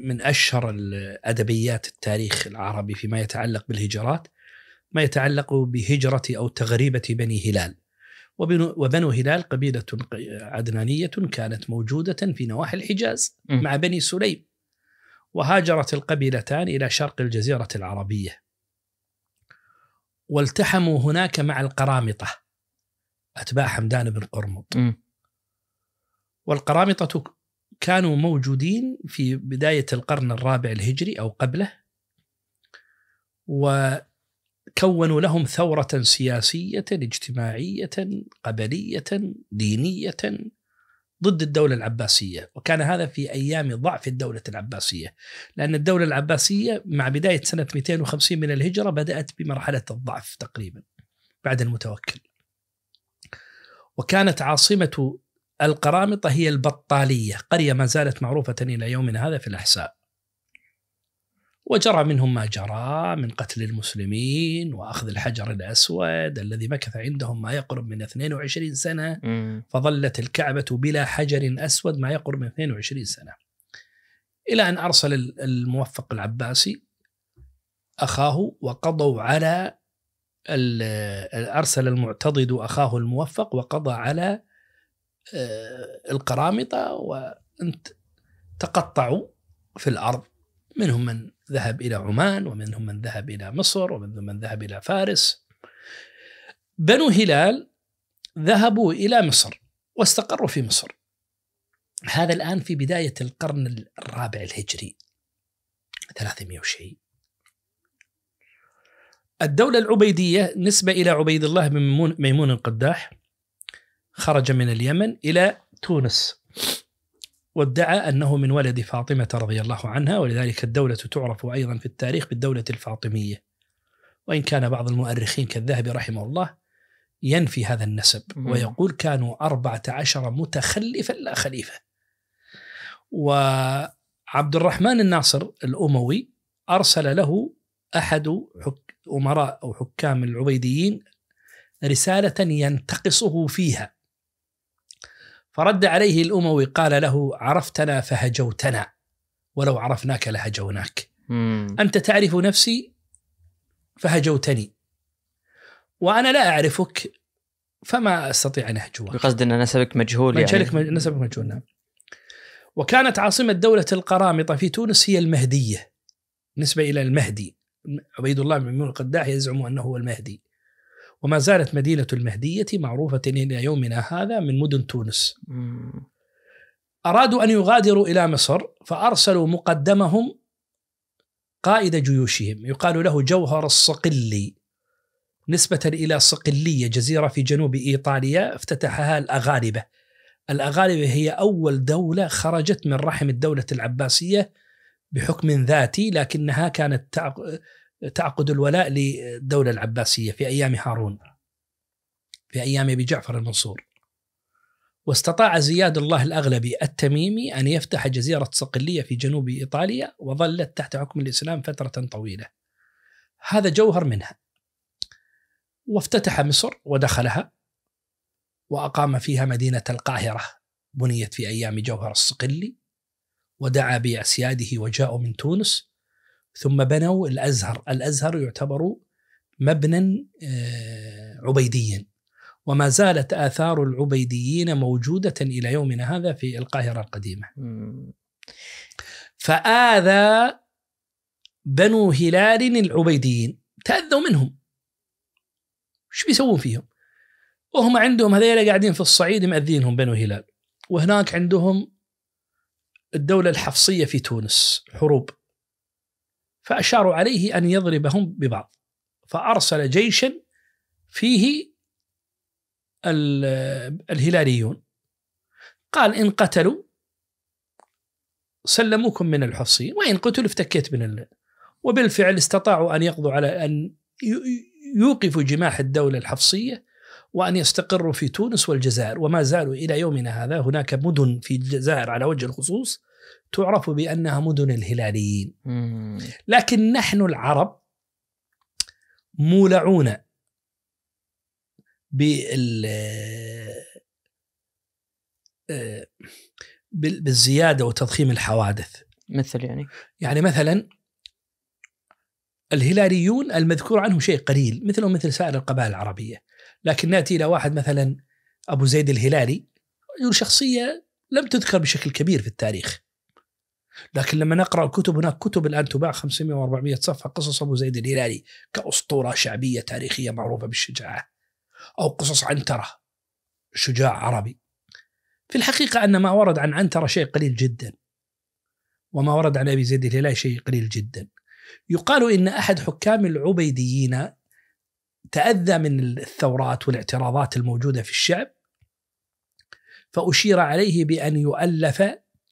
من أشهر الأدبيات التاريخ العربي فيما يتعلق بالهجرات ما يتعلق بهجرة أو تغريبة بني هلال. وبنو هلال قبيلة عدنانية كانت موجودة في نواحي الحجاز مع بني سليم، وهاجرت القبيلتان إلى شرق الجزيرة العربية، والتحموا هناك مع القرامطة أتباع حمدان بن قرمط. والقرامطة كانوا موجودين في بداية القرن الرابع الهجري أو قبله، وكونوا لهم ثورة سياسية اجتماعية قبلية دينية ضد الدولة العباسية. وكان هذا في أيام ضعف الدولة العباسية، لأن الدولة العباسية مع بداية سنة 250 من الهجرة بدأت بمرحلة الضعف تقريبا. بعد المتوكل. وكانت عاصمة القرامطة هي البطالية، قرية ما زالت معروفة إلى يومنا هذا في الأحساء. وجرى منهم ما جرى من قتل المسلمين وأخذ الحجر الأسود الذي مكث عندهم ما يقرب من 22 سنة، فظلت الكعبة بلا حجر أسود ما يقرب من 22 سنة، إلى أن أرسل الموفق العباسي أخاه وقضوا على أرسل المعتضد أخاه الموفق وقضى على القرامطة، وتقطعوا في الأرض، منهم من ذهب إلى عمان، ومنهم من ذهب إلى مصر، ومنهم من ذهب إلى فارس. بنو هلال ذهبوا إلى مصر واستقروا في مصر. هذا الآن في بداية القرن الرابع الهجري 300 وشيء. الدولة العبيدية نسبة إلى عبيد الله بن ميمون القداح خرج من اليمن إلى تونس، وادعى أنه من ولد فاطمة رضي الله عنها، ولذلك الدولة تعرف أيضا في التاريخ بالدولة الفاطمية، وإن كان بعض المؤرخين كالذهبي رحمه الله ينفي هذا النسب ويقول كانوا 14 متخلفا لا خليفة. وعبد الرحمن الناصر الأموي أرسل له أحد أمراء أو حكام العبيديين رسالة ينتقصه فيها، فرد عليه الأموي قال له: عرفتنا فهجوتنا، ولو عرفناك لهجوناك. أنت تعرف نفسي فهجوتني، وأنا لا أعرفك فما أستطيع أن أهجوك. بقصد أن نسبك مجهول يعني. نسبك مجهول، نعم. وكانت عاصمة دولة القرامطة في تونس هي المهدية، نسبة إلى المهدي. عبيد الله بن ميمون القداح يزعم أنه هو المهدي، وما زالت مدينة المهدية معروفة إلى يومنا هذا من مدن تونس. أرادوا أن يغادروا إلى مصر، فأرسلوا مقدمهم قائد جيوشهم يقال له جوهر الصقلي، نسبة إلى صقلية جزيرة في جنوب إيطاليا افتتحها الأغالبة. الأغالبة هي أول دولة خرجت من رحم الدولة العباسية بحكم ذاتي، لكنها كانت تعقد الولاء للدولة العباسية في أيام هارون، في أيام أبي جعفر المنصور. واستطاع زياد الله الأغلبي التميمي أن يفتح جزيرة صقلية في جنوب إيطاليا، وظلت تحت حكم الإسلام فترة طويلة. هذا جوهر منها. وافتتح مصر ودخلها، وأقام فيها مدينة القاهرة، بنيت في أيام جوهر الصقلي، ودعا بأسياده وجاءوا من تونس، ثم بنوا الأزهر. الأزهر يعتبر مبنى عبيديا، وما زالت آثار العبيديين موجودة إلى يومنا هذا في القاهرة القديمة. فآذى بنو هلال العبيديين، تأذوا منهم، شو بيسوون فيهم؟ وهم عندهم هذيلا قاعدين في الصعيد مأذينهم بنو هلال، وهناك عندهم الدولة الحفصية في تونس حروب، فأشاروا عليه أن يضربهم ببعض، فأرسل جيشا فيه الهلاليون، قال: إن قتلوا سلموكم من الحفصيين، وإن قتلوا افتكيت من وبالفعل استطاعوا أن يقضوا على أن يوقفوا جماح الدولة الحفصية وأن يستقروا في تونس والجزائر. وما زالوا إلى يومنا هذا هناك مدن في الجزائر على وجه الخصوص تعرف بأنها مدن الهلاليين. لكن نحن العرب مولعون بالزيادة وتضخيم الحوادث. يعني مثلا الهلاليون المذكور عنهم شيء قليل مثلهم مثل سائر القبائل العربية، لكن نأتي إلى واحد مثلا أبو زيد الهلالي، شخصية لم تذكر بشكل كبير في التاريخ، لكن لما نقرأ الكتب، هناك كتب الآن تباع 500 و400 صفحة قصص أبو زيد الهلالي كأسطورة شعبية تاريخية معروفة بالشجاعة، أو قصص عنترة شجاع عربي. في الحقيقة أن ما ورد عن عنترة شيء قليل جدا، وما ورد عن أبي زيد الهلالي شيء قليل جدا. يقال إن أحد حكام العبيديين تأذى من الثورات والاعتراضات الموجودة في الشعب، فأشير عليه بأن يؤلف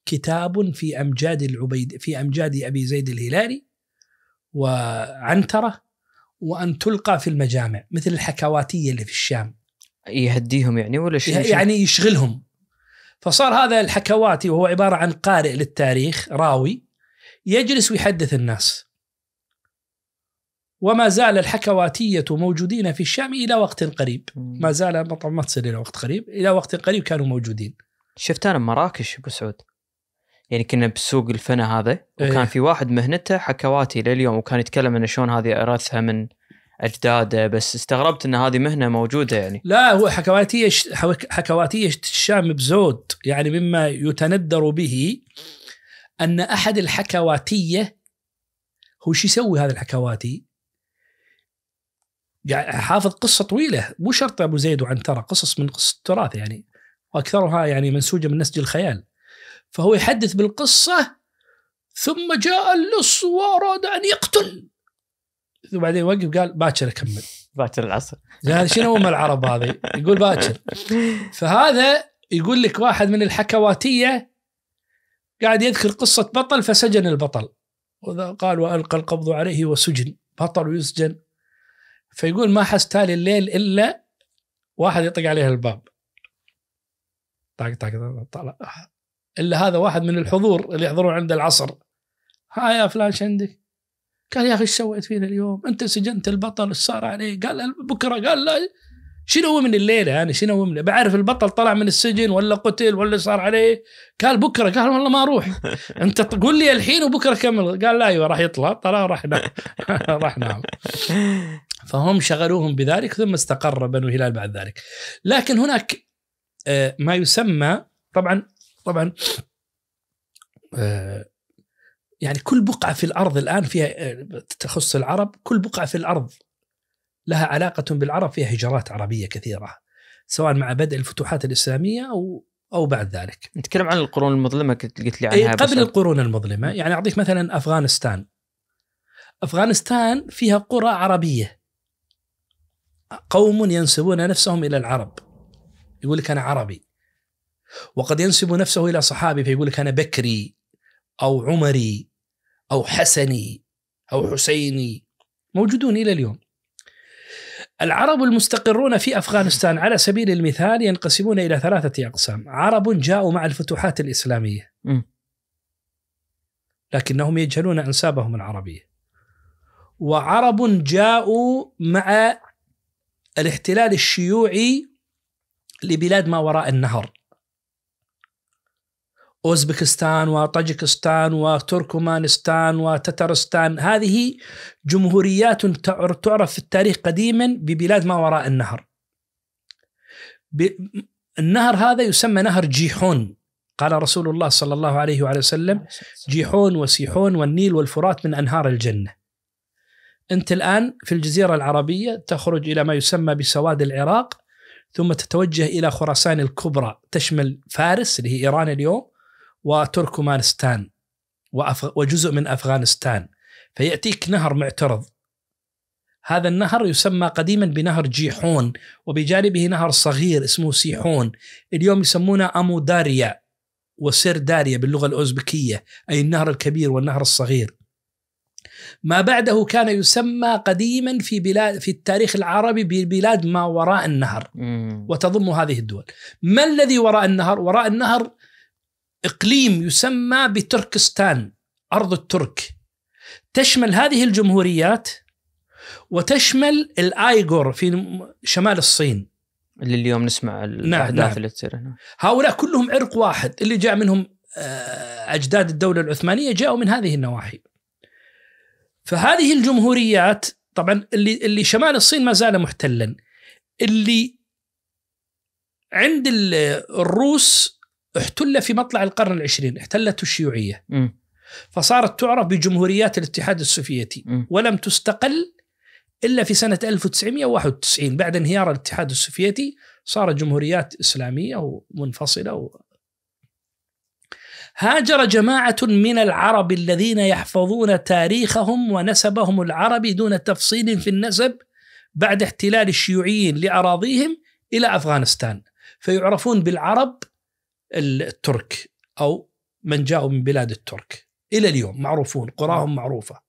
كتاب في أمجاد أبي زيد الهلالي وعنترة، وأن تلقى في المجامع مثل الحكواتية اللي في الشام. يهديهم يعني ولا شيء؟ يعني يشغلهم. فصار هذا الحكواتي وهو عبارة عن قارئ للتاريخ، راوي، يجلس ويحدث الناس. وما زال الحكواتية موجودين في الشام إلى وقت قريب. ما زال، طبعا ما تصير إلى وقت قريب، إلى وقت قريب كانوا موجودين. شفت أنا مراكش أبو سعود، يعني كنا بسوق الفنا هذا، وكان في واحد مهنته حكواتي لليوم، وكان يتكلم إن شلون هذه أرثها من أجداده، بس استغربت إن هذه مهنة موجودة يعني. لا، هو حكواتية الشام بزود، يعني مما يتندر به أن أحد الحكواتية هو شو يسوي هذا الحكواتي؟ يعني حافظ قصة طويلة، مو شرط أبو زيد وعنترة، قصص من قصة التراث يعني، وأكثرها يعني منسوجة من نسج الخيال. فهو يحدث بالقصة، ثم جاء اللص وأراد أن يقتل، وبعدين وقف قال باكر أكمل، باكر العصر. هذا شنو أم العرب هذه؟ يقول باكر. فهذا يقول لك واحد من الحكواتية قاعد يذكر قصة بطل فسجن البطل، قال وألقى القبض عليه وسجن، بطل ويسجن. فيقول ما حس تالي الليل إلا واحد يطق عليه الباب، طاق طاق طلع، إلا هذا واحد من الحضور اللي يحضرون عند العصر. ها يا فلان عندك؟ قال يا أخي ايش سويت فينا اليوم؟ أنت سجنت البطل، ايش صار عليه؟ قال بكرة. قال لا، شنو هو من الليلة يعني؟ شنو هو من، بعرف البطل طلع من السجن ولا قتل ولا صار عليه؟ قال بكرة. قال والله ما أروح، أنت تقول لي الحين وبكرة كمل. قال لا أيوة راح يطلع، طلع راح نام. راح نام. فهم شغلوهم بذلك، ثم استقر بنو هلال بعد ذلك. لكن هناك ما يسمى طبعا يعني كل بقعة في الأرض الآن فيها تخص العرب، كل بقعة في الأرض لها علاقة بالعرب، فيها هجرات عربية كثيرة، سواء مع بدء الفتوحات الإسلامية أو بعد ذلك. نتكلم عن القرون المظلمة قلت لي عنها قبل القرون المظلمة، يعني أعطيك مثلا أفغانستان فيها قرى عربية، قوم ينسبون نفسهم إلى العرب، يقول لك أنا عربي، وقد ينسب نفسه إلى صحابي فيقول لك أنا بكري أو عمري أو حسني أو حسيني، موجودون إلى اليوم. العرب المستقرون في أفغانستان على سبيل المثال ينقسمون إلى 3 أقسام: عرب جاءوا مع الفتوحات الإسلامية لكنهم يجهلون أنسابهم العربية، وعرب جاءوا مع الاحتلال الشيوعي لبلاد ما وراء النهر، أوزبكستان وطاجكستان وتركمانستان وتترستان، هذه جمهوريات تعرف في التاريخ قديما ببلاد ما وراء النهر. النهر هذا يسمى نهر جيحون، قال رسول الله صلى الله عليه وعلى وسلم: جيحون وسيحون والنيل والفرات من أنهار الجنة. أنت الآن في الجزيرة العربية تخرج إلى ما يسمى بسواد العراق، ثم تتوجه إلى خراسان الكبرى، تشمل فارس اللي هي إيران اليوم، وتركمانستان وجزء من أفغانستان، فيأتيك نهر معترض. هذا النهر يسمى قديما بنهر جيحون، وبجانبه نهر صغير اسمه سيحون، اليوم يسمونه أمو داريا وسير داريا باللغة الأوزبكية، أي النهر الكبير والنهر الصغير. ما بعده كان يسمى قديما في التاريخ العربي ببلاد ما وراء النهر، وتضم هذه الدول. ما الذي وراء النهر؟ وراء النهر إقليم يسمى بتركستان، أرض الترك، تشمل هذه الجمهوريات وتشمل الآيغور في شمال الصين اللي اليوم نسمع الأحداث اللي تصير هنا. هؤلاء كلهم عرق واحد، اللي جاء منهم أجداد الدولة العثمانية جاءوا من هذه النواحي. فهذه الجمهوريات طبعا اللي شمال الصين ما زال محتلا، اللي عند الروس احتل في مطلع القرن العشرين، احتلته الشيوعية، فصارت تعرف بجمهوريات الاتحاد السوفيتي، ولم تستقل إلا في سنة 1991 بعد انهيار الاتحاد السوفيتي، صارت جمهوريات إسلامية ومنفصلة. هاجر جماعة من العرب الذين يحفظون تاريخهم ونسبهم العربي دون تفصيل في النسب بعد احتلال الشيوعيين لأراضيهم إلى أفغانستان، فيعرفون بالعرب الترك أو من جاءوا من بلاد الترك، إلى اليوم معروفون، قراهم معروفة،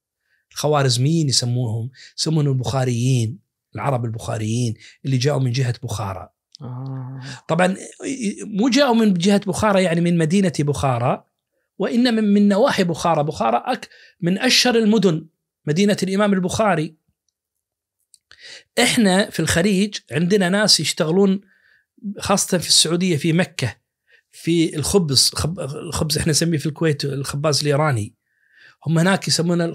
خوارزميين يسمونهم البخاريين، العرب البخاريين اللي جاءوا من جهة بخارى. طبعا مو جاءوا من جهة بخارى يعني من مدينة بخارى، وإنما من نواحي بخارى. بخارى من أشهر المدن، مدينة الإمام البخاري. إحنا في الخليج عندنا ناس يشتغلون خاصة في السعودية، في مكة، في الخبز إحنا نسميه في الكويت الخباز الإيراني، هم هناك يسمونه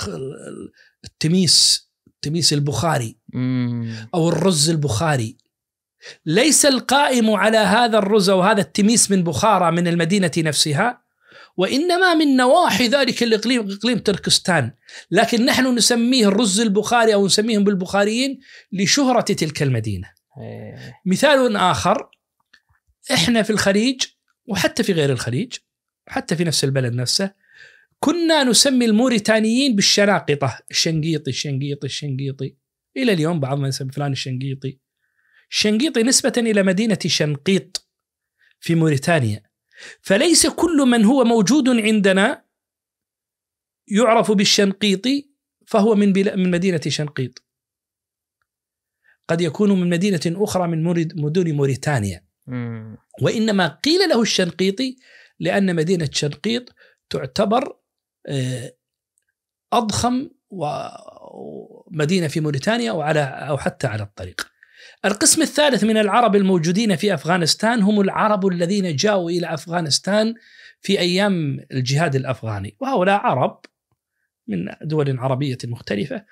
التميس البخاري أو الرز البخاري. ليس القائم على هذا الرز أو هذا التميس من بخارى من المدينة نفسها، وإنما من نواحي ذلك الإقليم، إقليم تركستان، لكن نحن نسميه الرز البخاري أو نسميهم بالبخاريين لشهرة تلك المدينة. مثال آخر، إحنا في الخليج وحتى في غير الخليج، حتى في نفس البلد نفسه، كنا نسمي الموريتانيين بالشناقطة، الشنقيطي إلى اليوم بعض ما يسمي فلان الشنقيطي نسبة إلى مدينة شنقيط في موريتانيا. فليس كل من هو موجود عندنا يعرف بالشنقيطي فهو من مدينة شنقيط، قد يكون من مدينة أخرى من مدن موريتانيا، وإنما قيل له الشنقيطي لأن مدينة شنقيط تعتبر أضخم مدينة في موريتانيا أو حتى على الطريق. القسم الثالث من العرب الموجودين في أفغانستان هم العرب الذين جاءوا إلى أفغانستان في أيام الجهاد الأفغاني، وهؤلاء عرب من دول عربية مختلفة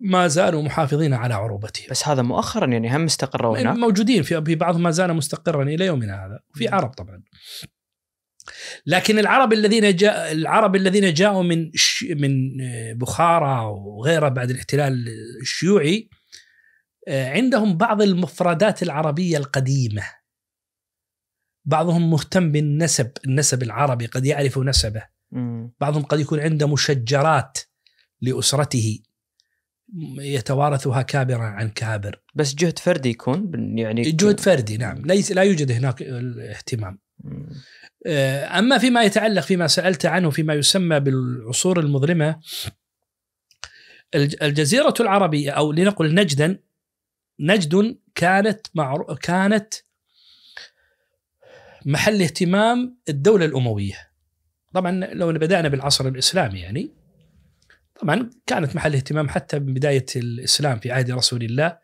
ما زالوا محافظين على عروبتهم. بس هذا مؤخرا يعني هم استقروا هناك؟ موجودين في بعضهم ما زال مستقرا إلى يومنا هذا، في عرب طبعا. لكن العرب الذين جاءوا من بخارى وغيرها بعد الاحتلال الشيوعي عندهم بعض المفردات العربية القديمة. بعضهم مهتم النسب العربي، قد يعرف نسبه. بعضهم قد يكون عنده مشجرات لأسرته يتوارثها كابرا عن كابر. بس جهد فردي يكون يعني جهد فردي، نعم. لا يوجد هناك الاهتمام. أما فيما يتعلق فيما سألت عنه فيما يسمى بالعصور المظلمة، الجزيرة العربية أو لنقل نجد كانت محل اهتمام الدولة الأموية. طبعا لو بدأنا بالعصر الإسلامي يعني طبعا كانت محل اهتمام حتى من بداية الإسلام في عهد رسول الله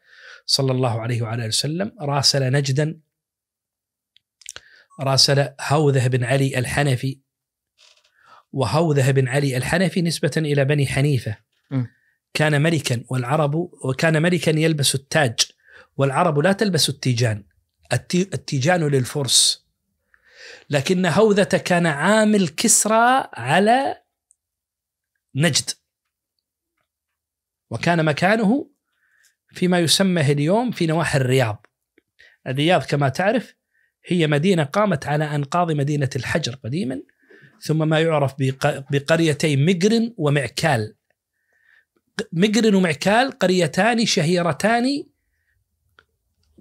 صلى الله عليه وعلى وسلم. راسل هوذة بن علي الحنفي، وهوذة بن علي الحنفي نسبة إلى بني حنيفة كان ملكا، وكان ملكا يلبس التاج، والعرب لا تلبس التيجان. التيجان للفرس، لكن هوذة كان عامل كسرى على نجد، وكان مكانه فيما يسمى اليوم في نواحي الرياض. الرياض كما تعرف هي مدينة قامت على أنقاض مدينة الحجر قديما، ثم ما يعرف بقريتي مقرن ومعكال. مقرن ومعكال قريتان شهيرتان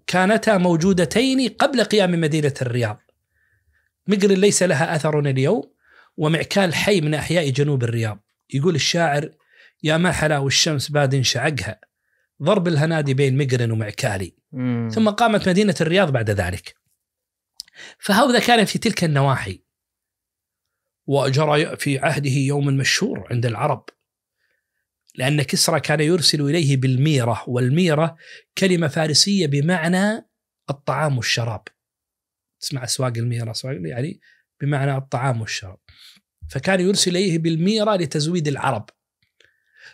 كانتا موجودتين قبل قيام مدينة الرياض. مقرن ليس لها أثر اليوم، ومعكال حي من أحياء جنوب الرياض. يقول الشاعر: يا ما حلا الشمس باد شعقها، ضرب الهنادي بين مقرن ومعكالي. ثم قامت مدينة الرياض بعد ذلك. فهذا كان في تلك النواحي، وجرى في عهده يوم مشهور عند العرب، لأن كسرى كان يرسل إليه بالميرة، والميرة كلمة فارسية بمعنى الطعام والشراب. تسمع أسواق الميرة، يعني بمعنى الطعام والشراب. فكان يرسل إليه بالميرة لتزويد العرب.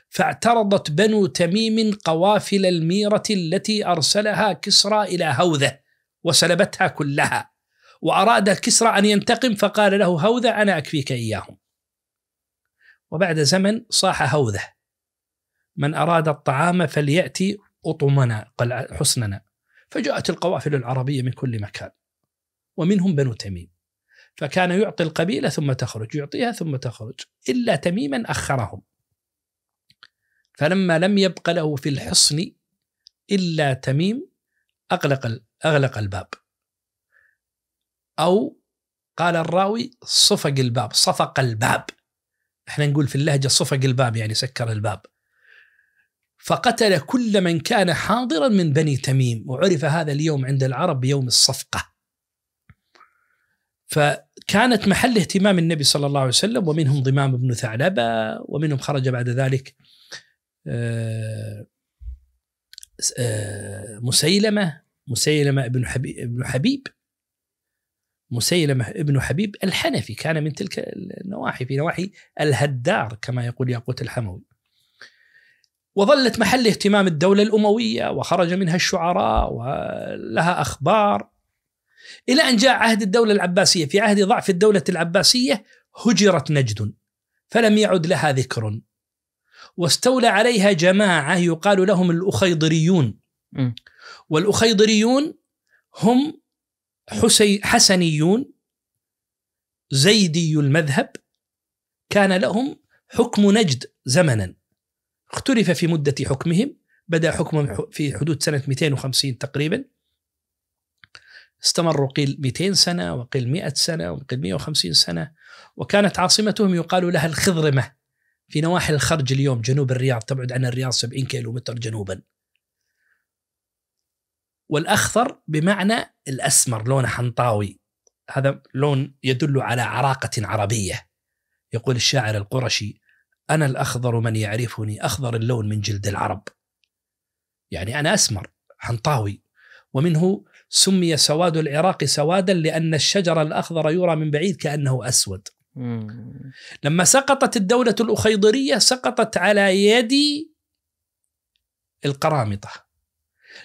فاعترضت بنو تميم قوافل الميرة التي أرسلها كسرى إلى هوذة وسلبتها كلها، وأراد كسرى أن ينتقم، فقال له هوذة: أنا أكفيك إياهم. وبعد زمن صاح هوذة: من أراد الطعام فليأتي أطمنا حسننا. فجاءت القوافل العربية من كل مكان، ومنهم بنو تميم. فكان يعطي القبيلة ثم تخرج، يعطيها ثم تخرج، إلا تميما أخرهم. فلما لم يبق له في الحصن إلا تميم أغلق الباب، أو قال الراوي صفق الباب. احنا نقول في اللهجة صفق الباب، يعني سكر الباب. فقتل كل من كان حاضرا من بني تميم، وعرف هذا اليوم عند العرب بيوم الصفقة. فكانت محل اهتمام النبي صلى الله عليه وسلم، ومنهم ضمام بن ثعلبة، ومنهم خرج بعد ذلك مسيلمة ابن حبيب مسيلمة ابن حبيب الحنفي، كان من تلك النواحي، في نواحي الهدار كما يقول ياقوت الحموي. وظلت محل اهتمام الدولة الأموية، وخرج منها الشعراء ولها أخبار، إلى أن جاء عهد الدولة العباسية. في عهد ضعف الدولة العباسية هجرت نجد فلم يعد لها ذكر، واستولى عليها جماعة يقال لهم الأخيضريون. والأخيضريون هم حسنيون زيدي المذهب، كان لهم حكم نجد زمنا، اختلف في مدة حكمهم، بدأ حكمهم في حدود سنة 250 تقريبا، استمروا قيل 200 سنة وقيل 100 سنة وقيل 150 سنة. وكانت عاصمتهم يقال لها الخضرمة في نواحي الخرج اليوم، جنوب الرياض، تبعد عن الرياض 70 كيلومتر جنوبا. والأخضر بمعنى الأسمر، لون حنطاوي، هذا لون يدل على عراقة عربية. يقول الشاعر القرشي: أنا الأخضر من يعرفني، أخضر اللون من جلد العرب، يعني أنا أسمر حنطاوي. ومنه سمي سواد العراق سوادا لأن الشجر الأخضر يرى من بعيد كأنه أسود. لما سقطت الدولة الأخيضرية سقطت على يد القرامطة،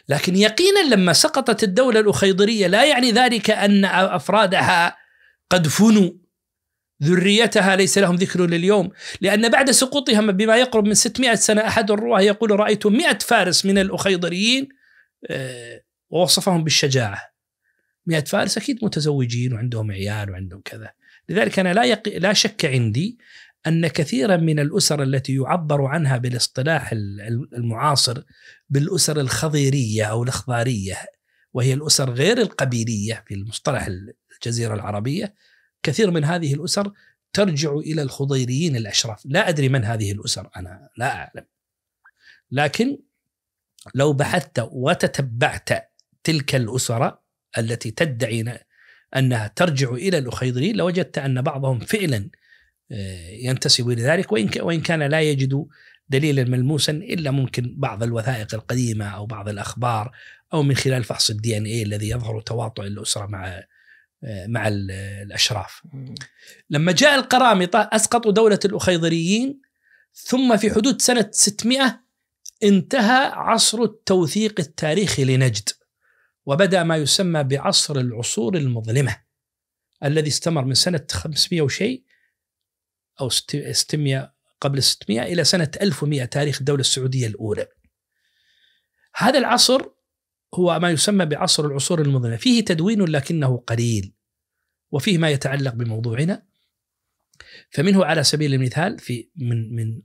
لكن يقينا لما سقطت الدولة الأخيضرية لا يعني ذلك أن أفرادها قد فنوا، ذريتها ليس لهم ذكر لليوم، لأن بعد سقوطها بما يقرب من 600 سنة أحد الرواه يقول: رأيت 100 فارس من الأخيضريين ووصفهم بالشجاعة. 100 فارس أكيد متزوجين وعندهم عيال وعندهم كذا. لذلك أنا لا شك عندي أن كثيرا من الأسر التي يعبر عنها بالاصطلاح المعاصر بالأسر الخضيرية أو الأخضارية، وهي الأسر غير القبيلية في المصطلح الجزيرة العربية، كثير من هذه الأسر ترجع إلى الخضيريين الأشراف. لا أدري من هذه الأسر، أنا لا أعلم، لكن لو بحثت وتتبعت تلك الأسر التي تدعي أنها ترجع إلى الأخيضريين لوجدت أن بعضهم فعلا ينتسب إلى ذلك، وإن كان لا يجد دليلا ملموسا إلا ممكن بعض الوثائق القديمة أو بعض الأخبار أو من خلال فحص الDNA الذي يظهر تواطؤ الأسرة مع الأشراف. لما جاء القرامطة أسقطوا دولة الأخيضريين، ثم في حدود سنة 600 انتهى عصر التوثيق التاريخي لنجد، وبدأ ما يسمى بعصر العصور المظلمة الذي استمر من سنة 500 وشيء أو 600 قبل 600 إلى سنة 1100 تاريخ الدولة السعودية الأولى. هذا العصر هو ما يسمى بعصر العصور المظلمة، فيه تدوين لكنه قليل، وفيه ما يتعلق بموضوعنا. فمنه على سبيل المثال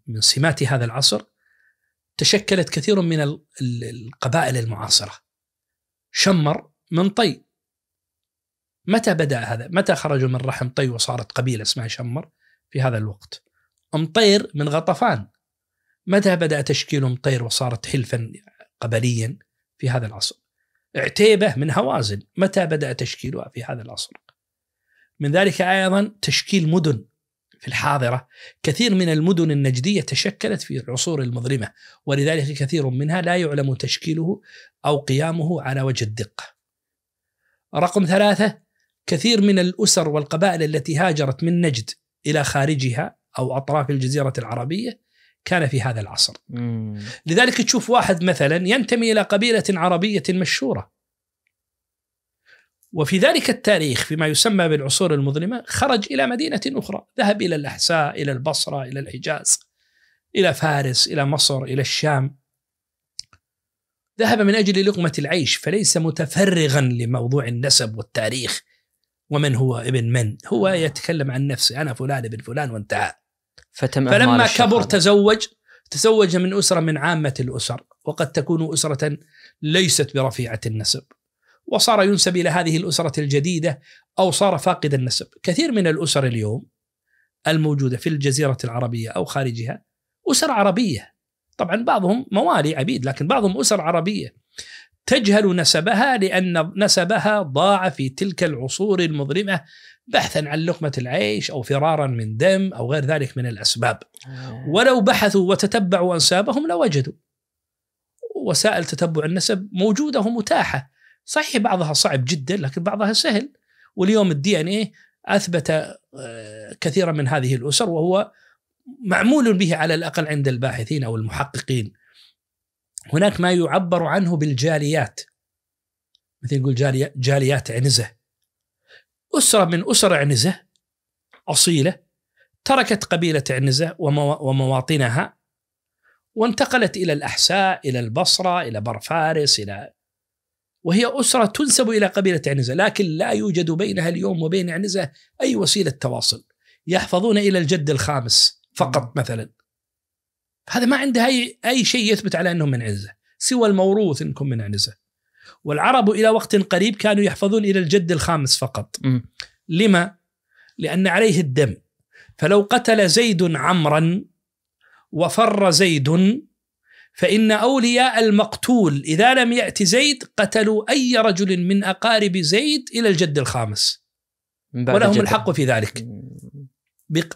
من سمات هذا العصر تشكلت كثير من القبائل المعاصرة. شمر من طي، متى بدأ هذا؟ متى خرجوا من رحم طي وصارت قبيلة اسمها شمر؟ في هذا الوقت. مطير من غطفان، متى بدأ تشكيل مطير وصارت حلفا قبليا؟ في هذا العصر. عتيبة من هوازن، متى بدأ تشكيلها؟ في هذا العصر. من ذلك أيضا تشكيل مدن في الحاضرة، كثير من المدن النجدية تشكلت في العصور المظلمة، ولذلك كثير منها لا يعلم تشكيله أو قيامه على وجه الدقة. رقم 3، كثير من الأسر والقبائل التي هاجرت من نجد إلى خارجها أو أطراف الجزيرة العربية كان في هذا العصر. لذلك تشوف واحد مثلا ينتمي إلى قبيلة عربية مشهورة، وفي ذلك التاريخ فيما يسمى بالعصور المظلمة خرج إلى مدينة أخرى، ذهب إلى الأحساء، إلى البصرة، إلى الحجاز، إلى فارس، إلى مصر، إلى الشام. ذهب من أجل لقمة العيش، فليس متفرغا لموضوع النسب والتاريخ ومن هو ابن من. هو يتكلم عن نفسه: أنا فلان ابن فلان وانتهى. فلما كبر تزوج من أسرة من عامة الأسر، وقد تكون أسرة ليست برفيعة النسب، وصار ينسب إلى هذه الأسرة الجديدة أو صار فاقد النسب. كثير من الأسر اليوم الموجودة في الجزيرة العربية أو خارجها أسر عربية، طبعا بعضهم موالي عبيد لكن بعضهم أسر عربية تجهل نسبها لأن نسبها ضاع في تلك العصور المظلمة بحثا عن لقمة العيش أو فرارا من دم أو غير ذلك من الأسباب. ولو بحثوا وتتبعوا أنسابهم لوجدوا. وسائل تتبع النسب موجودة ومتاحة، صحيح بعضها صعب جدا لكن بعضها سهل. واليوم الDNA أثبت كثيرا من هذه الأسر، وهو معمول به على الأقل عند الباحثين أو المحققين. هناك ما يعبر عنه بالجاليات، مثل يقول جاليات عنزة، أسرة من أسر عنزة أصيلة تركت قبيلة عنزة ومواطنها وانتقلت إلى الأحساء، إلى البصرة، إلى برفارس، وهي أسرة تنسب إلى قبيلة عنزة، لكن لا يوجد بينها اليوم وبين عنزة أي وسيلة تواصل، يحفظون إلى الجد الخامس فقط مثلا. هذا ما عنده أي شيء يثبت على أنهم من عنزة سوى الموروث إنكم من عنزة. والعرب إلى وقت قريب كانوا يحفظون إلى الجد الخامس فقط. لما؟ لأن عليه الدم، فلو قتل زيد عمرا وفر زيد فإن أولياء المقتول إذا لم يأتي زيد قتلوا أي رجل من أقارب زيد إلى الجد الخامس، ولهم الحق في ذلك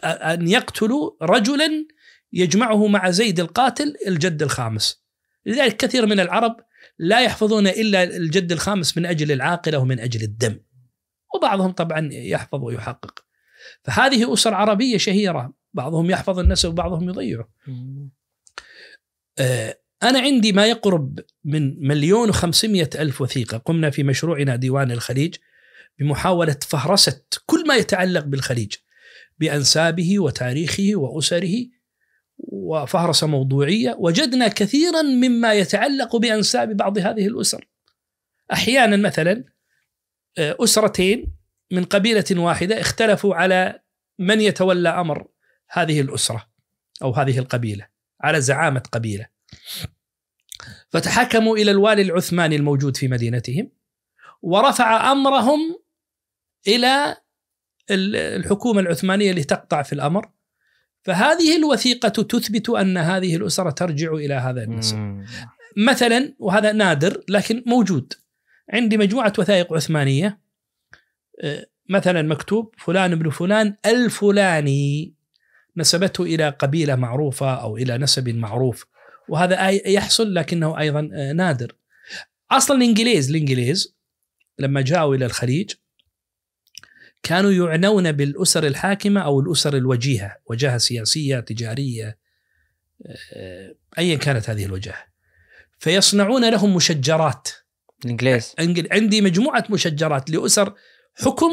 أن يقتلوا رجلا يجمعه مع زيد القاتل الجد الخامس. لذلك كثير من العرب لا يحفظون إلا الجد الخامس من أجل العاقلة ومن أجل الدم، وبعضهم طبعا يحفظ ويحقق. فهذه أسر عربية شهيرة، بعضهم يحفظ النسب وبعضهم يضيعه. أنا عندي ما يقرب من 1,500,000 وثيقة. قمنا في مشروعنا ديوان الخليج بمحاولة فهرسة كل ما يتعلق بالخليج بأنسابه وتاريخه وأسره، وفهرسة موضوعية. وجدنا كثيرا مما يتعلق بأنساب بعض هذه الأسر. أحيانا مثلا أسرتين من قبيلة واحدة اختلفوا على من يتولى أمر هذه الأسرة أو هذه القبيلة، على زعامة قبيلة، فتحكموا إلى الوالي العثماني الموجود في مدينتهم ورفع أمرهم إلى الحكومة العثمانية لتقطع في الأمر. فهذه الوثيقة تثبت أن هذه الأسرة ترجع إلى هذا النسب مثلا، وهذا نادر لكن موجود. عندي مجموعة وثائق عثمانية مثلا مكتوب فلان ابن فلان الفلاني نسبته إلى قبيلة معروفة أو إلى نسب معروف، وهذا يحصل لكنه أيضا نادر. أصلا الإنجليز لما جاءوا إلى الخليج كانوا يعنون بالأسر الحاكمة أو الأسر الوجيهة، وجاهة سياسية تجارية أيا كانت هذه الوجاهة، فيصنعون لهم مشجرات. الإنجليز عندي مجموعة مشجرات لأسر حكم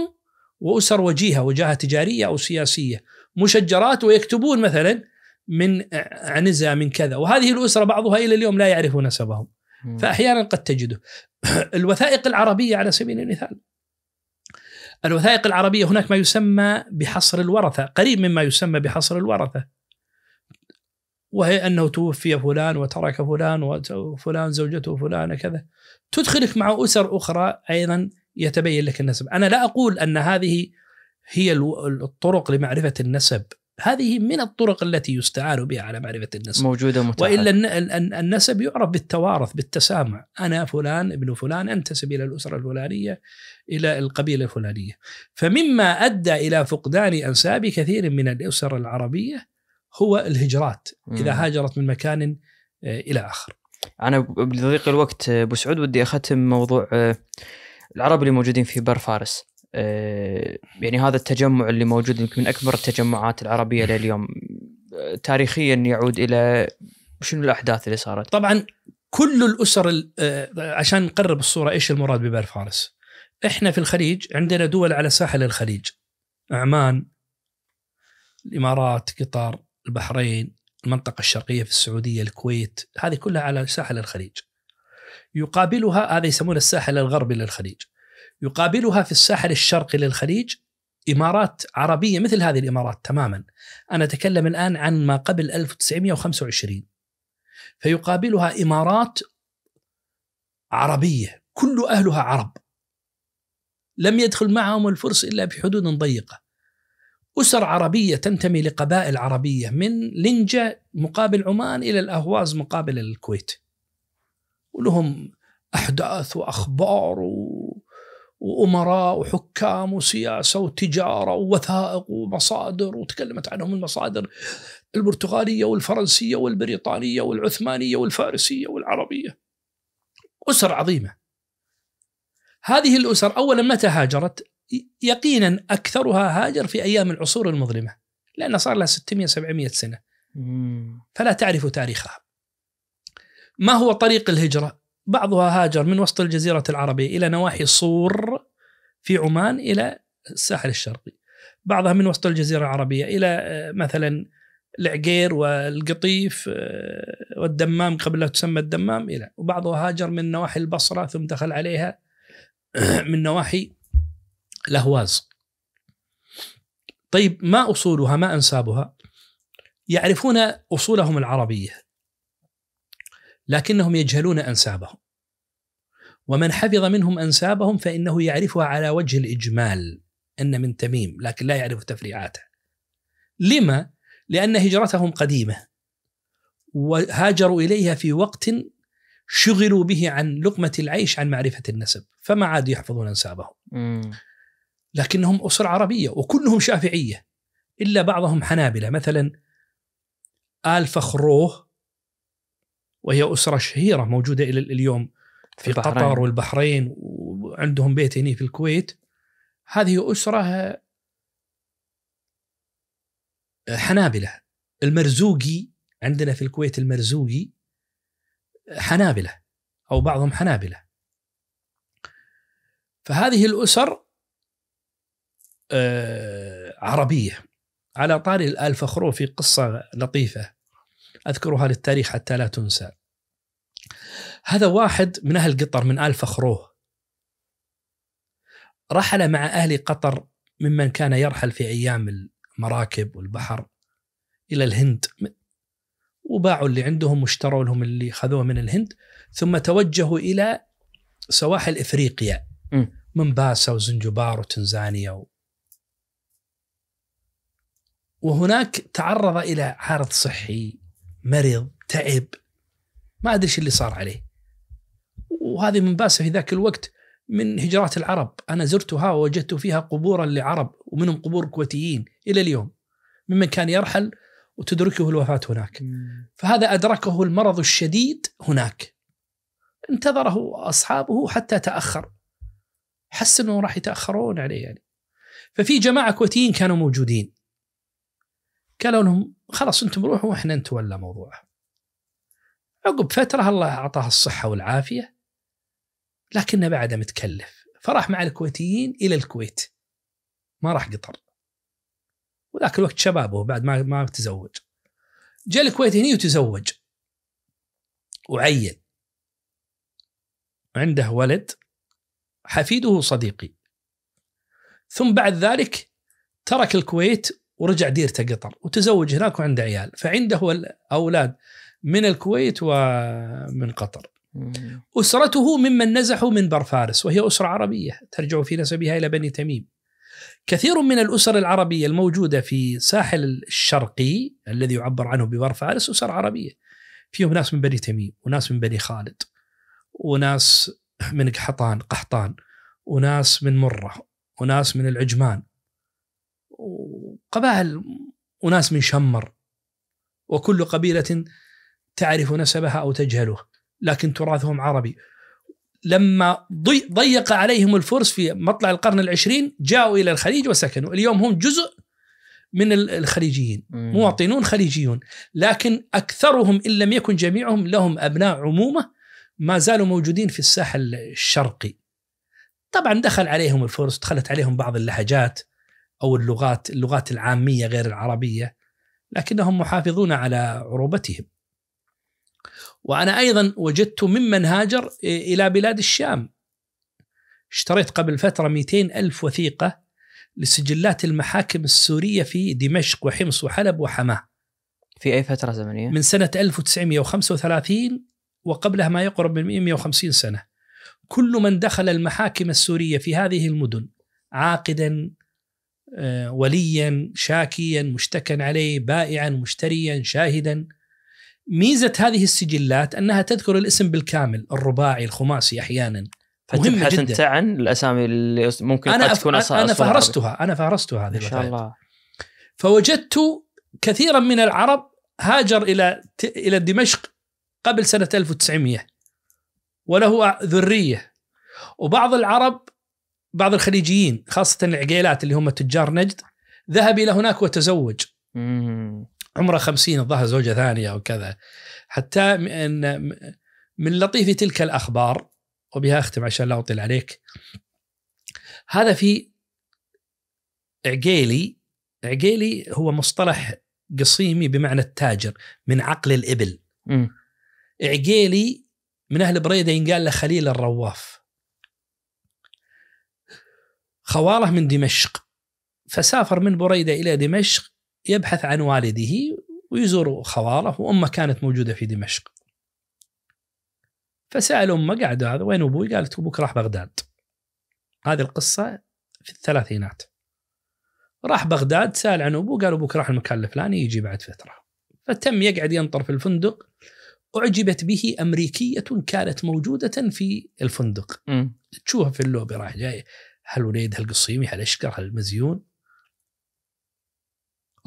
وأسر وجاهة تجارية أو سياسية، مشجرات، ويكتبون مثلا من عنزة من كذا، وهذه الأسرة بعضها إلى اليوم لا يعرف نسبهم. فأحيانا قد تجده. الوثائق العربية على سبيل المثال، الوثائق العربية هناك ما يسمى بحصر الورثة، قريب مما يسمى بحصر الورثة، وهي أنه توفي فلان وترك فلان وفلان زوجته فلان كذا، تدخلك مع أسر أخرى أيضا يتبين لك النسب. أنا لا أقول أن هذه هي الطرق لمعرفة النسب، هذه من الطرق التي يستعان بها على معرفة النسب، موجودة متاحة. وإلا النسب يعرف بالتوارث بالتسامع، أنا فلان ابن فلان أنتسب إلى الأسرة الفلانية إلى القبيلة الفلانية. فمما أدى إلى فقدان أنساب كثير من الأسر العربية هو الهجرات، إذا هاجرت من مكان إلى آخر. أنا بضيق الوقت أبو سعود ودي أختم موضوع العرب اللي موجودين في برفارس. يعني هذا التجمع اللي موجود يمكن من أكبر التجمعات العربية لليوم، تاريخيا يعود إلى شنو الأحداث اللي صارت؟ طبعا كل الأسر، عشان نقرب الصورة إيش المراد ببرفارس. إحنا في الخليج عندنا دول على ساحل الخليج، عمان، الإمارات، قطر، البحرين، المنطقة الشرقية في السعودية، الكويت، هذه كلها على ساحل الخليج. يقابلها، هذا يسمونه الساحل الغربي للخليج، يقابلها في الساحل الشرقي للخليج إمارات عربية مثل هذه الإمارات تماما. أنا أتكلم الآن عن ما قبل 1925. فيقابلها إمارات عربية كل أهلها عرب، لم يدخل معهم الفرس إلا بحدود ضيقة، أسر عربية تنتمي لقبائل عربية من لنجة مقابل عمان إلى الأهواز مقابل الكويت، ولهم أحداث وأخبار وأمراء وحكام وسياسة وتجارة ووثائق ومصادر، وتكلمت عنهم المصادر البرتغالية والفرنسية والبريطانية والعثمانية والفارسية والعربية. أسر عظيمة. هذه الأسر أولا متى هاجرت؟ يقينا أكثرها هاجر في أيام العصور المظلمة، لأن صار لها 600-700 سنة فلا تعرف تاريخها. ما هو طريق الهجرة؟ بعضها هاجر من وسط الجزيرة العربية إلى نواحي صور في عمان إلى الساحل الشرقي، بعضها من وسط الجزيرة العربية إلى مثلا العقير والقطيف والدمام قبل لا تسمى الدمام إلى، وبعضها هاجر من نواحي البصرة ثم دخل عليها من نواحي الأهواز. طيب ما أصولها ما أنسابها؟ يعرفون أصولهم العربية لكنهم يجهلون أنسابهم، ومن حفظ منهم أنسابهم فإنه يعرفها على وجه الإجمال أن من تميم، لكن لا يعرف تفريعاته. لما؟ لأن هجرتهم قديمة وهاجروا إليها في وقت شغلوا به عن لقمة العيش عن معرفة النسب، فما عاد يحفظون أنسابهم. لكنهم أسر عربية وكلهم شافعية إلا بعضهم حنابلة، مثلا آل فخروه وهي أسرة شهيرة موجودة إلى اليوم في قطر والبحرين، وعندهم بيت هنا في الكويت. هذه أسرة حنابلة. المرزوقي عندنا في الكويت، المرزوقي حنابلة أو بعضهم حنابلة. فهذه الأسر عربية. على طاري آل فخروه في قصة لطيفة أذكرها للتاريخ حتى لا تنسى. هذا واحد من أهل قطر من آل فخروه، رحل مع أهل قطر ممن كان يرحل في أيام المراكب والبحر إلى الهند، وباعوا اللي عندهم واشتروا لهم اللي خذوه من الهند، ثم توجهوا إلى سواحل إفريقيا من باسا وزنجبار وتنزانيا وهناك تعرض إلى عارض صحي، مرض، تعب، ما أدري اللي صار عليه. وهذه من باسا في ذاك الوقت من هجرات العرب، أنا زرتها ووجدت فيها قبورا لعرب ومنهم قبور كويتيين إلى اليوم ممن كان يرحل وتدركه الوفاة هناك. فهذا أدركه المرض الشديد هناك، انتظره أصحابه حتى تأخر، حس أنه راح يتأخرون عليه يعني. ففي جماعة كويتيين كانوا موجودين، قالوا لهم خلاص أنتم روحوا وإحنا نتولى موضوعه. عقب فترة الله أعطاه الصحة والعافية، لكنه بعد متكلف، فراح مع الكويتيين إلى الكويت، ما راح قطر. وذاك الوقت شبابه بعد ما تزوج، جاء الكويت هنا وتزوج وعيل، عنده ولد حفيده صديقي. ثم بعد ذلك ترك الكويت ورجع ديرته قطر وتزوج هناك وعنده عيال، فعنده أولاد من الكويت ومن قطر. أسرته ممن نزحوا من برفارس، وهي أسرة عربية ترجع في نسبها إلى بني تميم. كثير من الأسر العربية الموجودة في ساحل الشرقي الذي يعبر عنه ببرفارس أسر عربية، فيهم ناس من بني تميم وناس من بني خالد وناس من قحطان وناس من مرة وناس من العجمان وقبائل وناس من شمر، وكل قبيلة تعرف نسبها أو تجهله لكن تراثهم عربي. لما ضيق عليهم الفرس في مطلع القرن العشرين جاءوا إلى الخليج وسكنوا. اليوم هم جزء من الخليجيين، مواطنون خليجيون، لكن أكثرهم إن لم يكن جميعهم لهم أبناء عمومة ما زالوا موجودين في الساحل الشرقي. طبعا دخل عليهم الفرس، دخلت عليهم بعض اللهجات أو اللغات العامية غير العربية، لكنهم محافظون على عروبتهم. وأنا أيضا وجدت ممن هاجر إلى بلاد الشام. اشتريت قبل فترة 200,000 وثيقة لسجلات المحاكم السورية في دمشق وحمص وحلب وحماه. في أي فترة زمنية؟ من سنة 1935 وقبلها ما يقرب من 150 سنة. كل من دخل المحاكم السورية في هذه المدن عاقدا وليا شاكيا مشتكا عليه بائعا مشتريا شاهدا. ميزة هذه السجلات أنها تذكر الاسم بالكامل، الرباعي الخماسي أحيانا. فتبحث أنت عن الأسامي اللي ممكن قد تكون أنا فهرستها هذه ما شاء الله. فوجدت كثيرا من العرب هاجر إلى دمشق قبل سنة 1900 وله ذرية. وبعض العرب، بعض الخليجيين خاصة العقيلات اللي هم تجار نجد، ذهب إلى هناك وتزوج. عمره 50 الظاهر زوجة ثانية وكذا. حتى من لطيف تلك الأخبار، وبها أختم عشان لا أطيل عليك، هذا في عقيلي هو مصطلح قصيمي بمعنى التاجر من عقل الإبل. عقيلي من أهل بريدة ينقال له خليل الرواف، خواله من دمشق، فسافر من بريدة إلى دمشق يبحث عن والده ويزور خواله، وأمه كانت موجودة في دمشق. فسأل أمه قاعد هذا وين أبوي؟ قالت أبوك راح بغداد. هذه القصة في الثلاثينات. راح بغداد، سأل عن أبوه، قال أبوك راح المكان الفلاني يجي بعد فترة. فتم يقعد ينطر في الفندق. أعجبت به أمريكية كانت موجودة في الفندق. تشوفها في اللوبي راح جاي، هل وليد، هل قصيمي، هل أشكر، هل مزيون.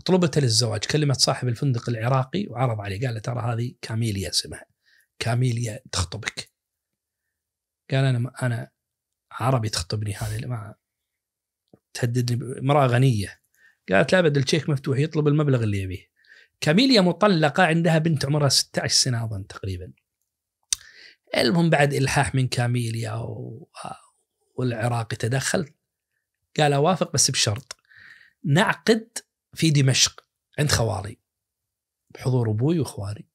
طلبت للزواج، كلمت صاحب الفندق العراقي وعرض عليه، قال ترى هذه كاميليا اسمها، كاميليا تخطبك. قال أنا عربي تخطبني، هذه ما تهددني، امرأة غنية. قالت لا بدل الشيك مفتوح، يطلب المبلغ اللي يبيه. كاميليا مطلقة، عندها بنت عمرها 16 سنة أظن تقريبا. المهم بعد إلحاح من كاميليا والعراقي تدخل، قال أوافق بس بشرط، نعقد في دمشق عند خواري بحضور أبوي وأخواري.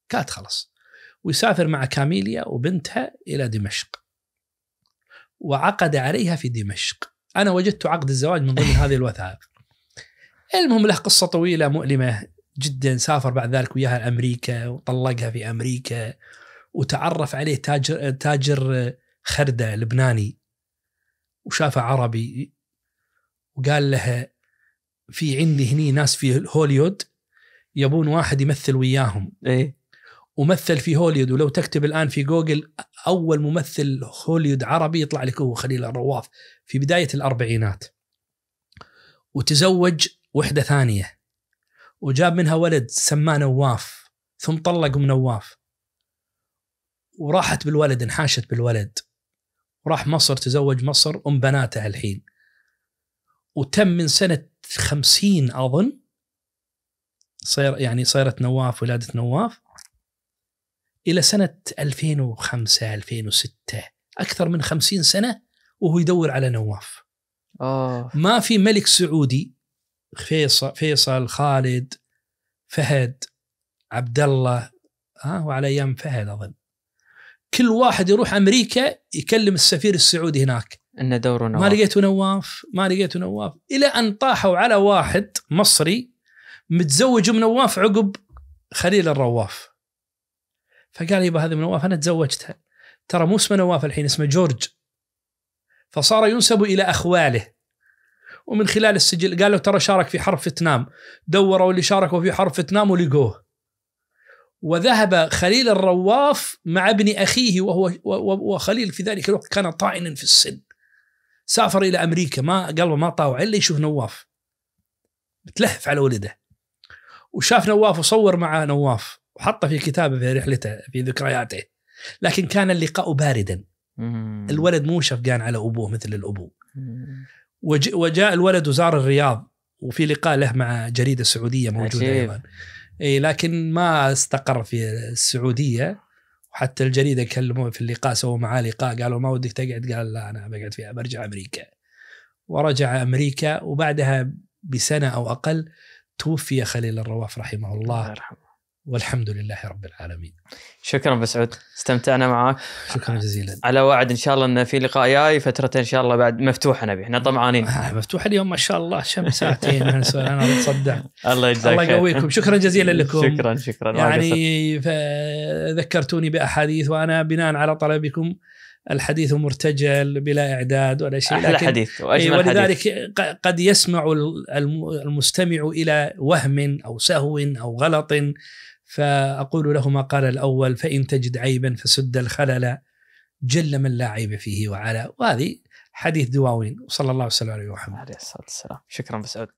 كانت خلص، ويسافر مع كاميليا وبنتها إلى دمشق، وعقد عليها في دمشق. أنا وجدت عقد الزواج من ضمن هذه الوثائق. المهم له قصة طويلة مؤلمة جدا. سافر بعد ذلك وياها أمريكا وطلقها في أمريكا، وتعرف عليه تاجر خردة لبناني، وشافه عربي وقال لها في عندي هني ناس في هوليود يبون واحد يمثل وياهم. ومثل في هوليود، ولو تكتب الآن في جوجل أول ممثل هوليود عربي يطلع لك هو خليل الرواف في بداية الأربعينات. وتزوج وحدة ثانية وجاب منها ولد سماه نواف، ثم طلق من نواف، وراحت بالولد، انحاشت بالولد، وراح مصر، تزوج مصر أم بناتها الحين. وتم من سنة 50 أظن صيرت نواف، ولادة نواف، إلى سنة 2005-2006، أكثر من 50 سنة وهو يدور على نواف. ما في ملك سعودي، فيصل، خالد، فهد، عبد الله، وعلى أيام فهد أظن، كل واحد يروح أمريكا يكلم السفير السعودي هناك إنه دور نواف، ما لقيته نواف، إلى أن طاحوا على واحد مصري متزوج من نواف عقب خليل الرواف. فقال يبا هذا من نواف، أنا تزوجتها، ترى مو اسمه نواف الحين، اسمه جورج. فصار ينسب إلى أخواله. ومن خلال السجل قالوا ترى شارك في حرب فيتنام، دوروا اللي شاركوا في حرب فيتنام ولقوه. وذهب خليل الرواف مع ابن أخيه، وخليل في ذلك الوقت كان طاعنا في السن، سافر إلى أمريكا، ما قلبه ما طاوع إلا يشوف نواف، بتلهف على ولده. وشاف نواف وصور مع نواف وحطه في كتابه في رحلته في ذكرياته. لكن كان اللقاء باردا، الولد مو شفقان على أبوه مثل الأبو. وجاء الولد وزار الرياض، وفي لقاء له مع جريدة سعودية موجودة أيضا، لكن ما استقر في السعودية. وحتى الجريدة كلموه في اللقاء، سووا معاه لقاء، قالوا ما ودك تقعد؟ قال لا أنا بقعد فيها، برجع أمريكا. ورجع أمريكا، وبعدها بسنة أو أقل توفي خليل الرواف رحمه الله، والحمد لله رب العالمين. شكرا بسعود، استمتعنا معك. شكرا جزيلا. على وعد إن شاء الله أن في لقاء جاي فترة إن شاء الله بعد مفتوحة، نبي احنا طمعانين. مفتوحة اليوم ما شاء الله، شمس ساعتين أنا أتصدع. الله يجزاك الله يقويكم. شكرا جزيلا لكم. شكرا يعني ذكرتوني بأحاديث، وأنا بناء على طلبكم الحديث مرتجل بلا إعداد ولا شيء. أحلى حديث وأجمل ولذلك حديث. قد يسمع المستمع إلى وهم أو سهو أو غلط، فأقول له ما قال الأول: فإن تجد عيبا فسد الخلل، جل من لا عيب فيه وعلا. وهذه حديث دواوين. صلى الله وسلم على محمد. عليه الصلاة والسلام. شكرا بسعود.